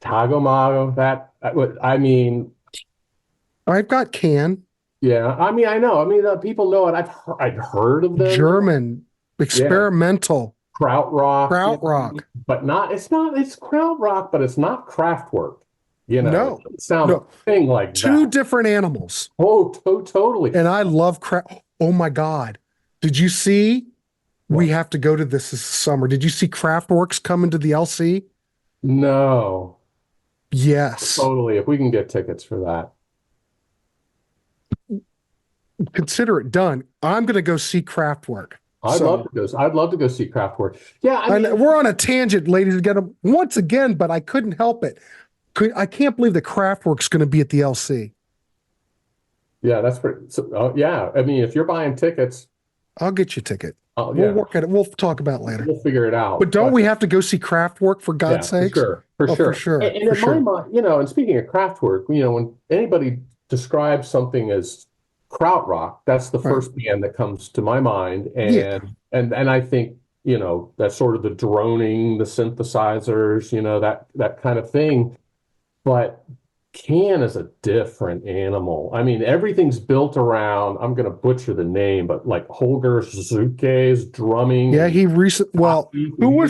Tago Mago. I mean, I've got Can. yeah. I mean, I know. I mean, people know it. I've heard of them. German experimental krautrock, but it's krautrock, but it's not Kraftwerk. You know, no, it sounds a thing like two that. different animals. Oh, totally. And I love Oh my God, did you see? What? We have to go to this summer. Did you see Kraftwerk's coming to the LC? No. Yes. Totally. If we can get tickets for that, consider it done. I'm going to go see Kraftwerk. I'd love to go see Kraftwerk. Yeah, I mean, we're on a tangent, ladies and gentlemen, once again, but I couldn't help it. I can't believe that Kraftwerk's going to be at the LC. Yeah, that's pretty. Yeah, I mean, if you're buying tickets, I'll get you a ticket. We'll work at it. We'll talk about it later. We'll figure it out. But don't we have to go see Kraftwerk for God's sake? For sure. And in my mind, and speaking of Kraftwerk, when anybody describes something as krautrock, that's the first band that comes to my mind. And I think, that's sort of the droning, the synthesizers, that kind of thing. But Can is a different animal. I mean, everything's built around, I'm going to butcher the name, but like Holger Suzuki's drumming. Yeah, who was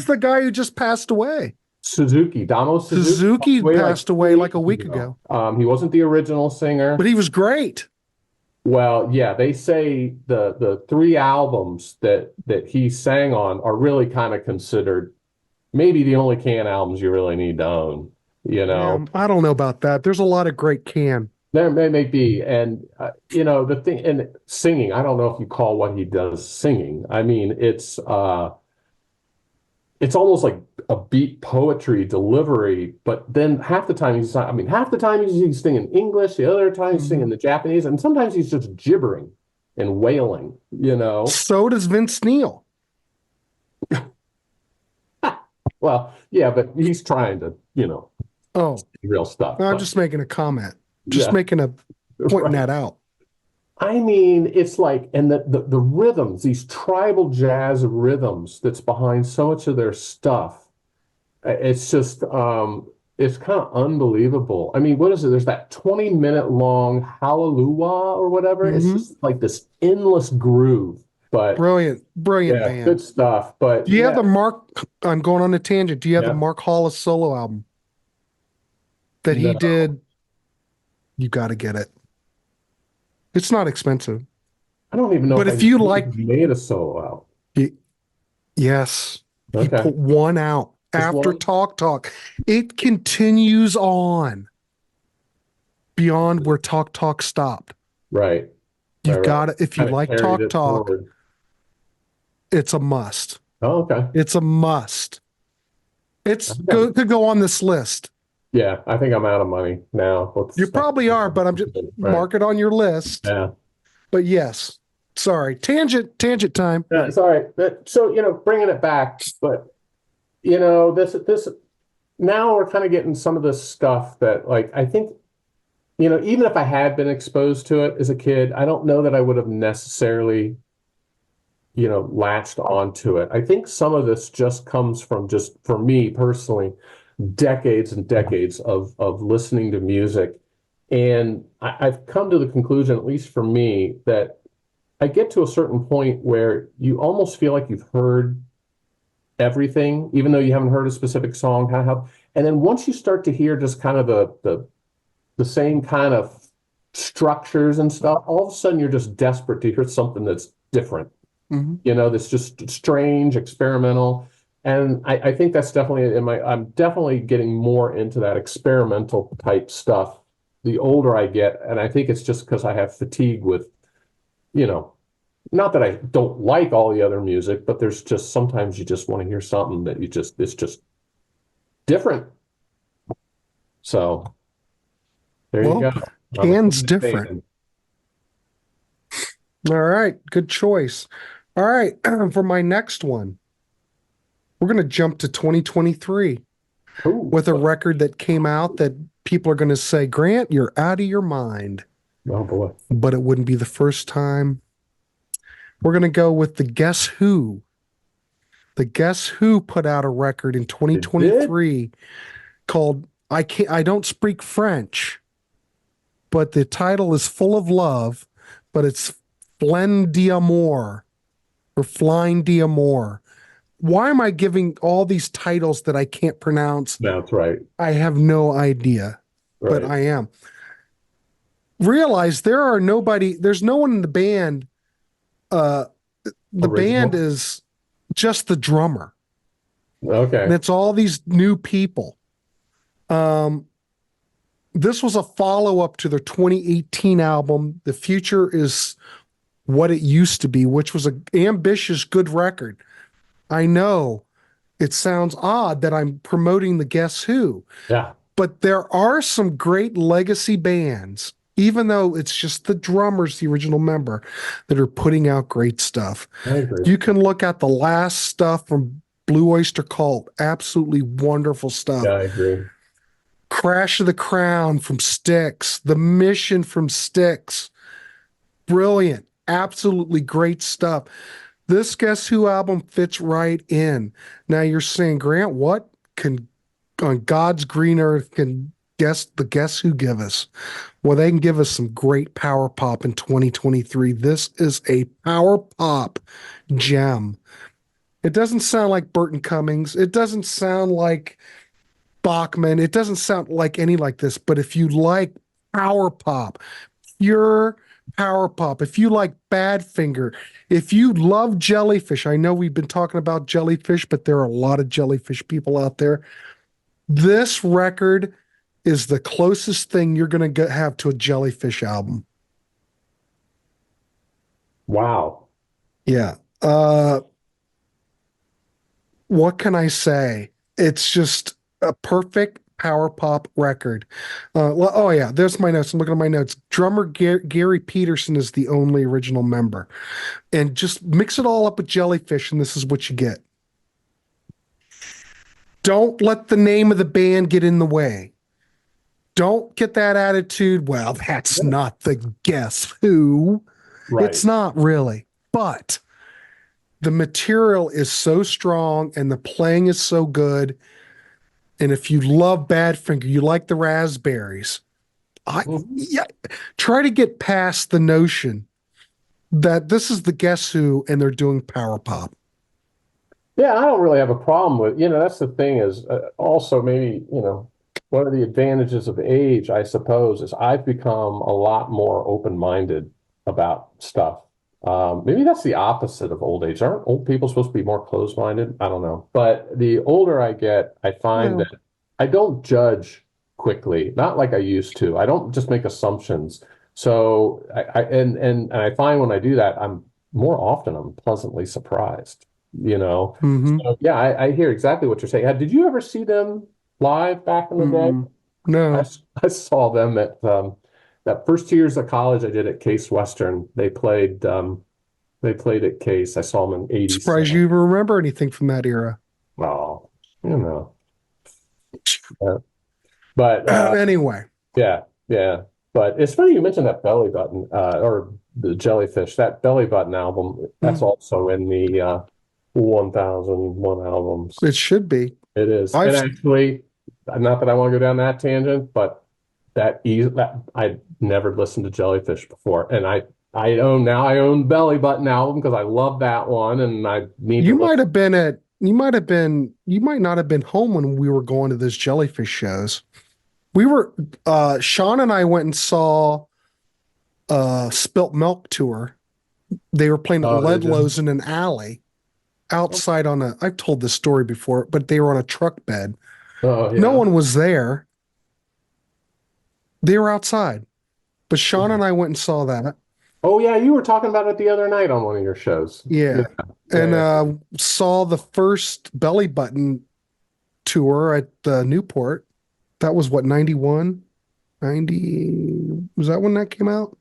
the guy who just passed away? Damo Suzuki. Suzuki passed away like a week ago. He wasn't the original singer. But he was great. Well, yeah, they say the 3 albums that he sang on are really kind of considered maybe the only Can albums you really need to own. I don't know about that. There's a lot of great Can. There may be. And, the thing, and singing, I don't know if you call what he does singing. I mean, it's almost like a beat poetry delivery, but then half the time he's singing English, the other time he's singing the Japanese, and sometimes he's just gibbering and wailing, So does Vince Neil. Well, yeah, but he's trying to, real stuff. I'm just making a comment. Pointing that out. I mean, it's like, and the rhythms, these tribal jazz rhythms that's behind so much of their stuff. It's just, it's kind of unbelievable. I mean, what is it? There's that 20-minute long Hallelujah or whatever. It's just like this endless groove. But brilliant band. Good stuff. But do you have I'm going on a tangent. Do you have the Mark Hollis solo album that he did? You got to get it. It's not expensive. I don't even know. But if you like, made a solo out. Yes, okay. He put one out after Talk. It continues on beyond where Talk stopped. Right. You've got it. If you like Talk, forward. It's a must. Oh, okay. It's a must. Could go on this list. Yeah, I think I'm out of money now. You probably are, but I'm just mark it on your list. Yeah. But yes, sorry, tangent time. Yeah, sorry. So bringing it back, but this now we're kind of getting some of this stuff that, like, I think even if I had been exposed to it as a kid, I don't know that I would have necessarily, latched onto it. I think some of this just comes from, just for me personally, decades and decades of listening to music. And I've come to the conclusion, at least for me, that I get to a certain point where you almost feel like you've heard everything, even though you haven't heard a specific song. And then once you start to hear just kind of the same kind of structures and stuff, all of a sudden you're just desperate to hear something that's different, that's just strange, experimental. And I think that's definitely I'm definitely getting more into that experimental type stuff the older I get. And I think it's just because I have fatigue with, not that I don't like all the other music, but there's just sometimes you just want to hear something that it's just different. So there you go. Can's different. All right, good choice. All right, for my next one, we're going to jump to 2023 with a record that came out that people are going to say, Grant, you're out of your mind. Oh, boy. But it wouldn't be the first time. We're going to go with the Guess Who. The Guess Who put out a record in 2023 called I Don't Speak French, but the title is Full of Love, but it's Flen d'Amour or Flying d'Amour. Why am I giving all these titles that I can't pronounce? That's right. I have no idea, but I am. Realize there's no one in the band. The band is just the drummer. Okay. And it's all these new people. This was a follow-up to their 2018 album, The Future Is What It Used to Be, which was an ambitious, good record. I know it sounds odd that I'm promoting the Guess Who. Yeah. But there are some great legacy bands, even though it's just the drummer's the original member, that are putting out great stuff. I agree. You can look at the last stuff from Blue Oyster Cult, absolutely wonderful stuff. Yeah, I agree. Crash of the Crown from Styx, The Mission from Styx, brilliant, absolutely great stuff. This Guess Who album fits right in. Now you're saying, Grant, what can on God's green earth can the Guess Who give us? Well, they can give us some great power pop in 2023. This is a power pop gem. It doesn't sound like Burton Cummings. It doesn't sound like Bachman. It doesn't sound like any like this. But if you like power pop, pure power pop, if you like Badfinger, if you love Jellyfish, I know we've been talking about Jellyfish, but there are a lot of Jellyfish people out there. This record is the closest thing you're going to have to a Jellyfish album. Wow. Yeah. What can I say? It's just a perfect power pop record. Oh yeah, there's my notes. I'm looking at my notes. Drummer Gary Peterson is the only original member. And just mix it all up with Jellyfish, and this is what you get. Don't let the name of the band get in the way. Don't get that attitude, well, that's not the Guess Who. Right. It's not really. But the material is so strong and the playing is so good. And if you love Badfinger, you like the Raspberries, try to get past the notion that this is the Guess Who and they're doing power pop. Yeah, I don't really have a problem with, that's the thing is also maybe, one of the advantages of age, I suppose, is I've become a lot more open-minded about stuff. Maybe that's the opposite of old age. Aren't old people supposed to be more closed-minded? I don't know. But the older I get, I find that I don't judge quickly, not like I used to. I don't just make assumptions. So I find when I do that, I'm pleasantly surprised, Mm-hmm. So, yeah, I hear exactly what you're saying. Did you ever see them live back in the day? No. I saw them at that first 2 years of college I did at Case Western. They played at Case. I saw them in '87. Surprised you even remember anything from that era. Oh, But anyway. yeah. But it's funny you mentioned that belly button, or the jellyfish. That belly button album, that's also in the 1001 albums. It should be. It is. I've And actually, not that I want to go down that tangent, but that I never listened to Jellyfish before. And I own Belly Button album because I love that one, and I need You to might listen. have been you might not have been home when we were going to those jellyfish shows. We were, Sean and I went and saw Spilt Milk Tour. They were playing at Oh, did you? Ledlow's in an alley outside I've told this story before, but they were on a truck bed. Oh, No yeah. one was there. They were outside. But Sean and I went and saw that. Oh, yeah, you were talking about it the other night on one of your shows. Yeah. Yeah, And yeah. saw the first Belly Button tour at Newport. That was what, 91? 90? Was that when that came out?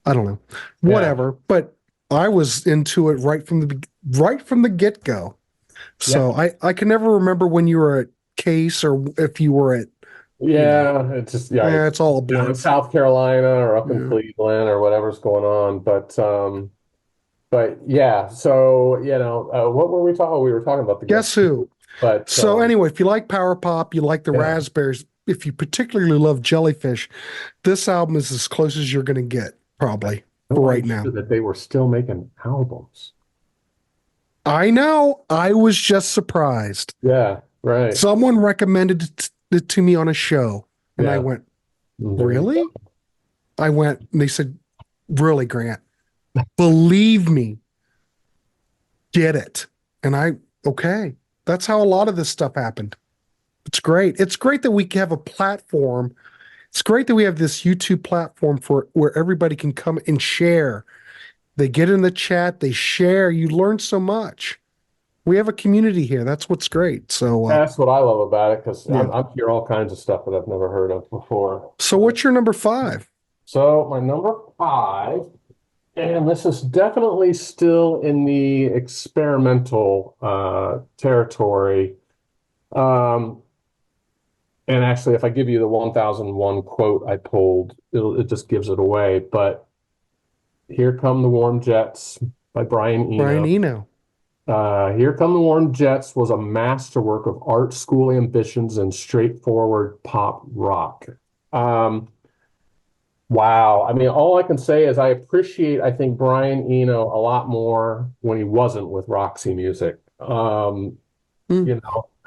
I don't know. Yeah. Whatever. But I was into it right from the get-go. So I can never remember when you were at Case or if you were at, Yeah, it's just it's all a blur. in South Carolina or up in Yeah. Cleveland or whatever's going on. But yeah, so what were we talking? We were talking about the Guess who? But So anyway, if you like power pop, you like the Yeah. Raspberries, if you particularly love Jellyfish, this album is as close as you're going to get, probably, no for right idea now. that they were still making albums. I know. I was just surprised. Yeah, right. Someone recommended it to me on a show, and I Yeah. went, There you really? go. I went, and they said, really, Grant? Believe me, get it. And okay. That's how a lot of this stuff happened. It's great. It's great that we have a platform. It's great that we have this YouTube platform for where everybody can come and share. They get in the chat, they share. You learn so much. We have a community here. That's what's great. So, That's what I love about it because Yeah. I'm hear all kinds of stuff that I've never heard of before. so what's your number 5? So my number 5, and this is definitely still in the experimental territory. And actually, if I give you the 1001 quote I pulled, it just gives it away. But Here Come the Warm Jets by Brian Eno. Brian Eno. Here Come the Warm Jets was a masterwork of art school ambitions and straightforward pop rock. Wow. I mean, all I can say is I appreciate, I think, Brian Eno a lot more when he wasn't with Roxy Music. I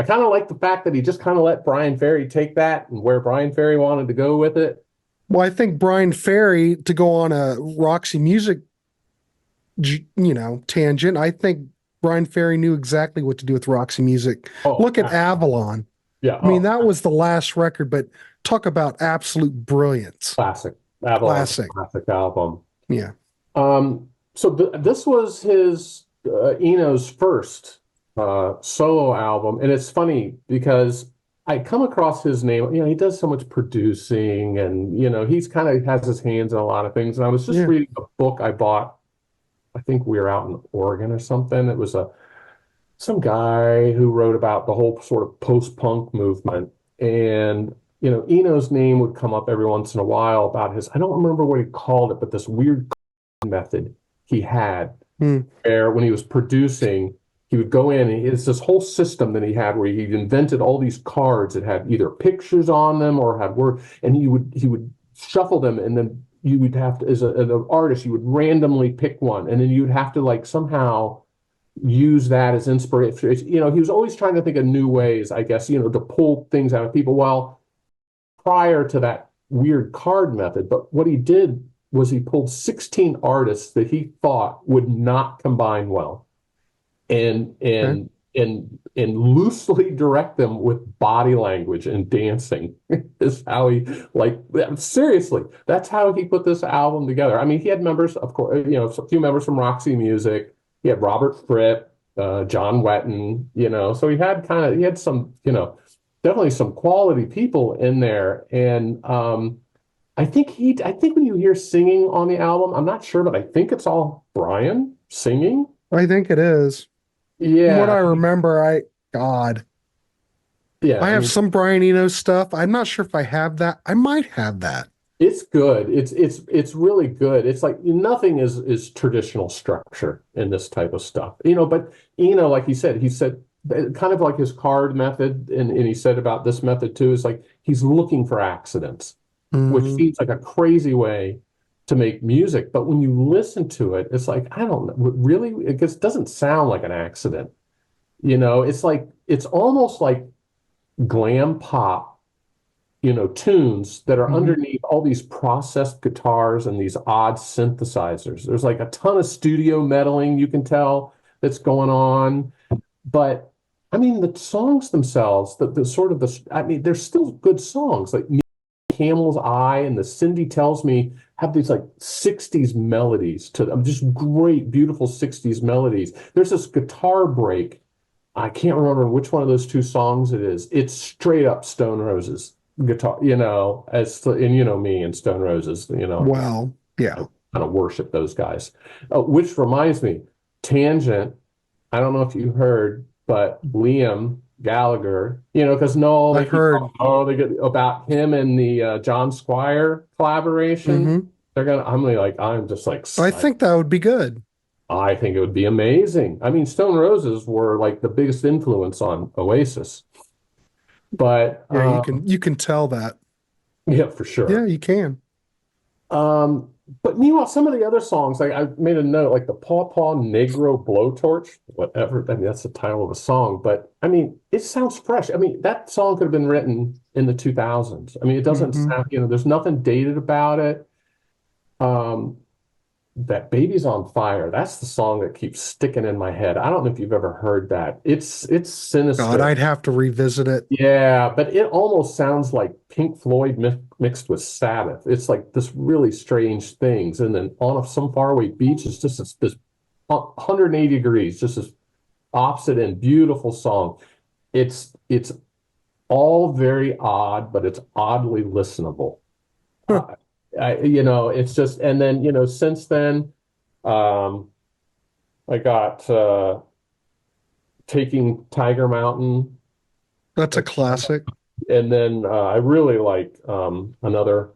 kind of like the fact that he just kind of let Brian Ferry take that and where Brian Ferry wanted to go with it. Well, I think Brian Ferry, to go on a Roxy Music, tangent, I think Brian Ferry knew exactly what to do with Roxy Music. Look at Avalon. Yeah. I mean, that was the last record, but talk about absolute brilliance. Classic. Avalon's Classic. classic album. Yeah. So this was his Eno's first solo album, and it's funny because I come across his name. He does so much producing, and he's kind of has his hands in a lot of things. And I was just reading a book I bought. I think we were out in Oregon or something. It was some guy who wrote about the whole sort of post-punk movement, and Eno's name would come up every once in a while about his. I don't remember what he called it, but this weird method he had, where when he was producing, he would go in and it's this whole system that he had where he invented all these cards that had either pictures on them or had word, and he would shuffle them, and then you would have to, as an artist, you would randomly pick one, and then you would have to like somehow use that as inspiration. He was always trying to think of new ways, I guess, to pull things out of people. Well, prior to that weird card method, but what he did was he pulled 16 artists that he thought would not combine well, and loosely direct them with body language and dancing is how he, seriously, that's how he put this album together. I mean, he had members, of course, a few members from Roxy Music. He had Robert Fripp, John Wetton, so he had some, definitely some quality people in there. And I think when you hear singing on the album, I'm not sure, but I think it's all Brian singing. I think it is. Yeah. From what I remember, Yeah. I have some Brian Eno stuff. I'm not sure if I have that. I might have that. It's good. It's really good. It's like nothing is traditional structure in this type of stuff. But like he said kind of like his card method, and he said about this method too, is like he's looking for accidents, which Mhm. seems like a crazy way to make music. But when you listen to it, it's like, I don't know, really, it just doesn't sound like an accident. It's like it's almost like glam pop, tunes that are Mhm. underneath all these processed guitars and these odd synthesizers. There's like a ton of studio meddling you can tell that's going on. But I mean, the songs themselves, the sort of I mean, they're still good songs. Like Camel's Eye and the Cindy Tells Me have these like 60s melodies to them, just great, beautiful 60s melodies. There's this guitar break. I can't remember which one of those two songs it is. It's straight up Stone Roses guitar, and me and Stone Roses, Well, I yeah, kind of worship those guys. Which reminds me, Tangent, I don't know if you heard, but Liam Gallagher, because no, I they keep heard. talking, they get about him and the John Squire collaboration. Hmm. I'm just like I think that would be good. I think it would be amazing. I mean, Stone Roses were like the biggest influence on Oasis, but Yeah, you can tell that. yeah, for Yeah, sure. you can. Um, but meanwhile, some of the other songs, like I made a note, like the Paw Paw Negro Blowtorch, whatever. I mean, that's the title of a song, but I mean, it sounds fresh. I mean, that song could have been written in the 2000s. I mean, it doesn't Hmm. sound, there's nothing dated about it. Um, that Baby's on Fire, that's the song that keeps sticking in my head. I don't know if you've ever heard that. It's God, sinister. I'd have to revisit it. Yeah, but it almost sounds like Pink Floyd mixed with Sabbath. It's like this really strange things. And then on some faraway beach, it's just this 180 degrees, just this opposite and beautiful song. It's all very odd, but it's oddly listenable. Huh. Uh, it's just, and then, since then, um, I got Taking Tiger Mountain. That's a classic. And then I really like another,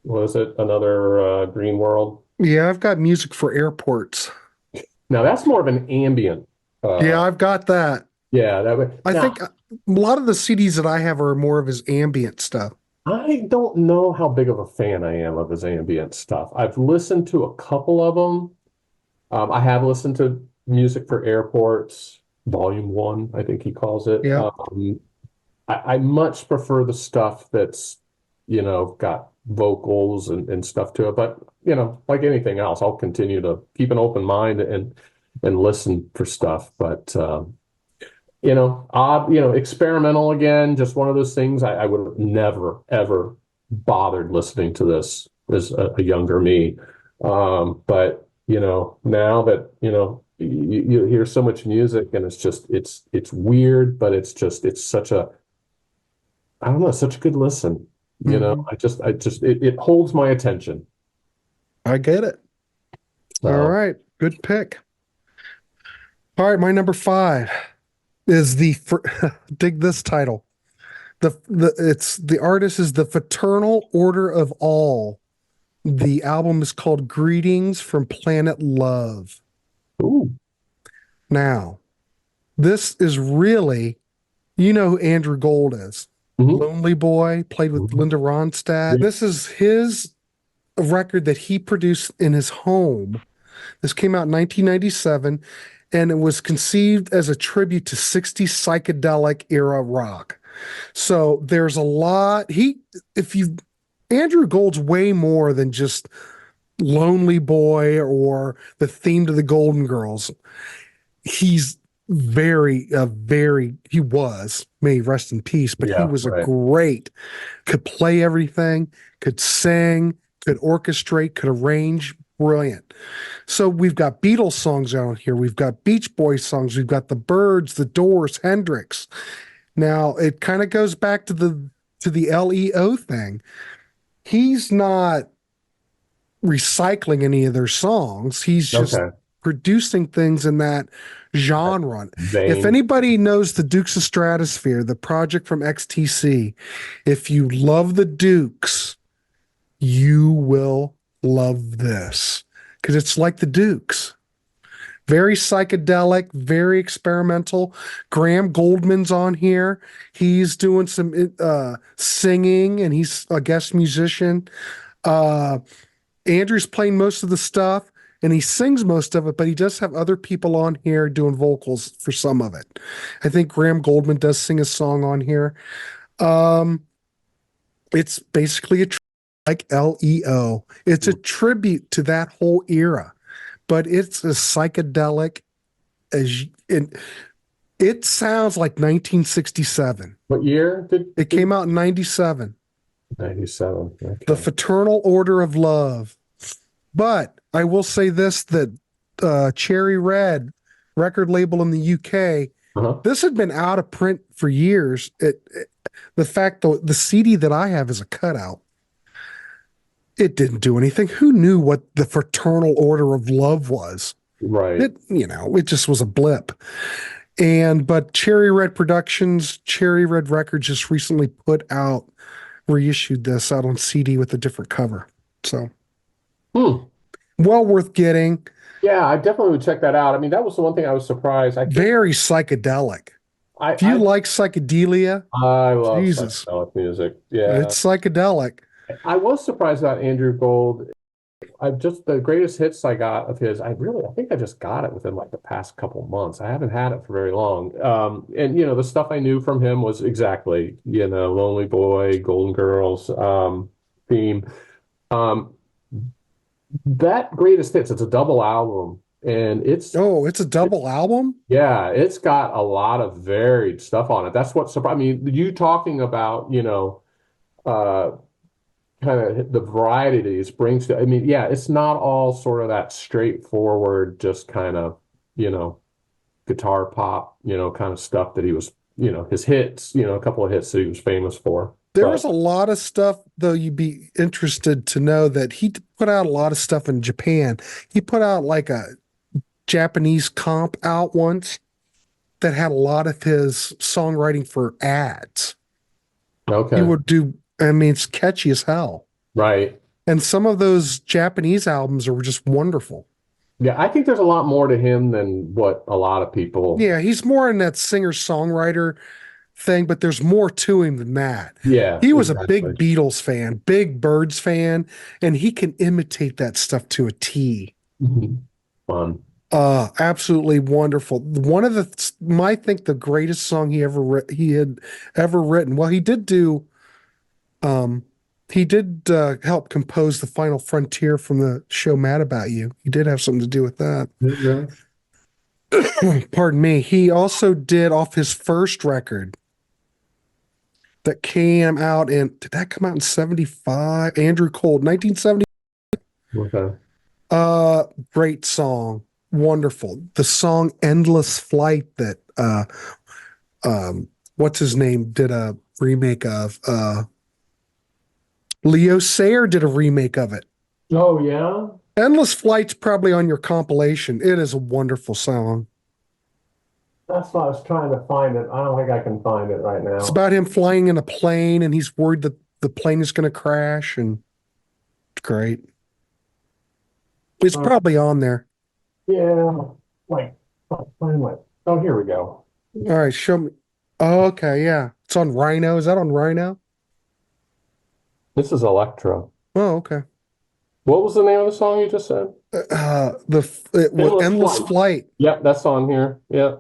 what is it? Another Green World. Yeah, I've got music for airports. Now that's more of an ambient. Yeah, Uh, I've got that. yeah, that would. I Now think a lot of the CDs that I have are more of his ambient stuff. I don't know how big of a fan I am of his ambient stuff. I've listened to a couple of them. I have listened to Music for Airports, Volume One, I think he calls it. Yeah. I much prefer the stuff that's, got vocals and stuff to it. But, like anything else, I'll continue to keep an open mind and listen for stuff. But odd, experimental again, just one of those things I would have never, ever bothered listening to this as a younger me. But, now that, you hear so much music and it's weird, but it's such a, I don't know, such a good listen. Hmm. It holds my attention. I get it. All So, right. Good pick. All right. My number five is dig this title. The artist is the Fraternal Order of All. The album is called Greetings from Planet Love. ooh, Now, this is really, you know who Andrew Gold is. mhm, Lonely Boy, played with mhm. Linda Ronstadt. Yeah. This is his record that he produced in his home. This came out in 1997, and it was conceived as a tribute to 60s psychedelic era rock. So there's a lot. If you, Andrew Gold's way more than just Lonely Boy or the theme to the Golden Girls. He's he was, may he rest in peace, but he Yeah, was a right. great, could play everything, could sing, could orchestrate, could arrange, brilliant. So we've got Beatles songs on here. We've got Beach Boys songs. We've got the Byrds, the Doors, Hendrix. Now it kind of goes back to the LEO thing. He's not recycling any of their songs. He's just Okay. producing things in that genre. If Vein. anybody knows the Dukes of Stratosphere, the project from XTC, if you love the Dukes, you will love this because it's like the Dukes. Very psychedelic, very experimental. Graham Goldman's on here. He's doing some singing, and he's a guest musician. Andrew's playing most of the stuff, and he sings most of it, but he does have other people on here doing vocals for some of it. I think Graham Goldman does sing a song on here. It's basically like LEO. It's a tribute to that whole era, but it's as psychedelic as it sounds like 1967. What year did It came out in 97. 97? Okay. The Fraternal Order of Love. But I will say this, that Cherry Red record label in the UK, this had been out of print for years. The fact that the CD that I have is a cutout. It didn't do anything. Who knew what the Fraternal Order of Love was? Right. It just was a blip. But Cherry Red Productions, Cherry Red Records just recently reissued this out on CD with a different cover. So, well worth getting. Yeah, I definitely would check that out. I mean, that was the one thing I was surprised. Very psychedelic. If you like psychedelia, I love Jesus. psychedelic music. Yeah, it's psychedelic. I was surprised about Andrew Gold. The greatest hits I got of his, I think I just got it within like the past couple of months. I haven't had it for very long. And the stuff I knew from him was exactly, Lonely Boy, Golden Girls, theme. That greatest hits, it's a double album. And it's a double album? Yeah, it's got a lot of varied stuff on it. That's what surprised me. You talking about, kind of the variety that he brings to, it's not all sort of that straightforward, just kind of, guitar pop, kind of stuff that he was, his hits, a couple of hits that he was famous for. There was a lot of stuff, though, you'd be interested to know that he put out a lot of stuff in Japan. He put out like a Japanese comp out once that had a lot of his songwriting for ads. Okay. He would do, it's catchy as hell. Right. And some of those Japanese albums are just wonderful. Yeah, I think there's a lot more to him than what a lot of people. Yeah, he's more in that singer-songwriter thing, but there's more to him than that. Yeah. He was a big Beatles fan, big Birds fan, and he can imitate that stuff to a T. Fun. Absolutely wonderful. One of I think the greatest song he had ever written. Well, he did do help compose The Final Frontier from the show Mad About You. He did have something to do with that. Yeah. Pardon me. He also did off his first record that came out did that come out in 75? Andrew Cold, 1970. Okay. Great song. Wonderful. The song Endless Flight that what's his name did a remake of. Leo Sayer did a remake of it. Oh, yeah? Endless Flight's probably on your compilation. It is a wonderful song. That's why I was trying to find it. I don't think I can find it right now. It's about him flying in a plane, and he's worried that the plane is going to crash, and it's great. It's probably on there. Yeah. Oh, here we go. All right, show me. Oh, okay, yeah. It's on Rhino. Is that on Rhino? This is Electra. Oh, okay. What was the name of the song you just said? Endless Flight. Yep, that's on here. Yeah.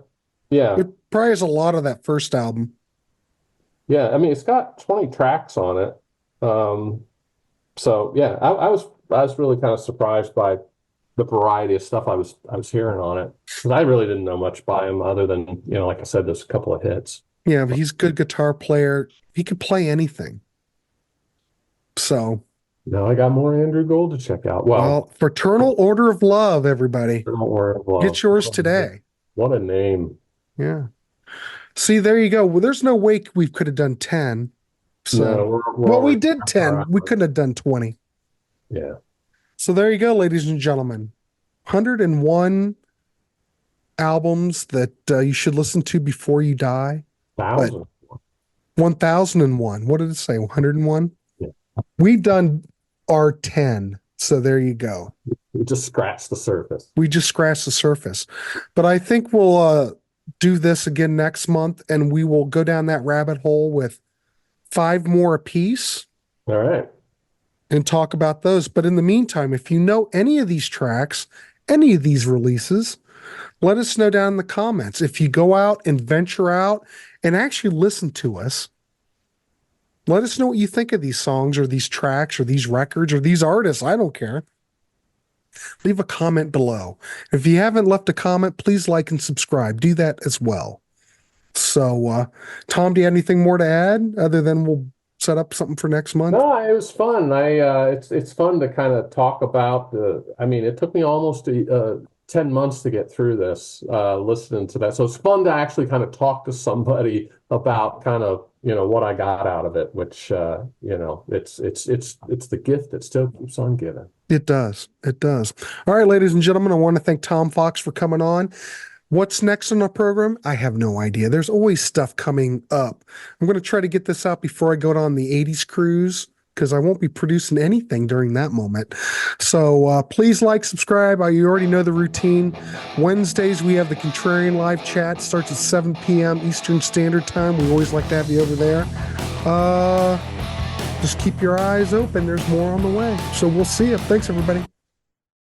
Yeah. It probably has a lot of that first album. Yeah, it's got 20 tracks on it. So yeah, I was really kind of surprised by the variety of stuff I was hearing on it. Because I really didn't know much by him other than, like I said, there's a couple of hits. Yeah, but he's a good guitar player. He could play anything. So now I got more Andrew Gold to check out. Well, Fraternal Order of Love, everybody. Fraternal Order of Love. Get yours today. What a name. Yeah. See, there you go. Well, there's no way we could have done 10. So, no, we did 10. We couldn't have done 20. Yeah. So there you go, ladies and gentlemen. 101 albums that you should listen to before you die. 1,000. 1001. What did it say? 101? Yeah. We've done are 10. So there you go. We just scratched the surface. We just scratched the surface. But I think we'll do this again next month, and we will go down that rabbit hole with 5 more apiece. All right. And talk about those. But in the meantime, if you know any of these tracks, any of these releases, let us know down in the comments. If you go out and venture out and actually listen to us, let us know what you think of these songs or these tracks or these records or these artists. I don't care. Leave a comment below. If you haven't left a comment, please like and subscribe. Do that as well. So, Tom, do you have anything more to add other than we'll set up something for next month? No, it was fun. It's fun to kind of talk about it took me almost 10 months to get through this, listening to that. So it's fun to actually kind of talk to somebody about kind of, what I got out of it, which, it's the gift that still keeps on giving. It does. It does. All right, ladies and gentlemen, I want to thank Tom Fox for coming on. What's next on the program? I have no idea. There's always stuff coming up. I'm going to try to get this out before I go on the 80s cruise, because I won't be producing anything during that moment. So please like, subscribe. You already know the routine. Wednesdays, we have the Contrarian live chat. Starts at 7 p.m. Eastern Standard Time. We always like to have you over there. Just keep your eyes open. There's more on the way. So we'll see you. Thanks, everybody.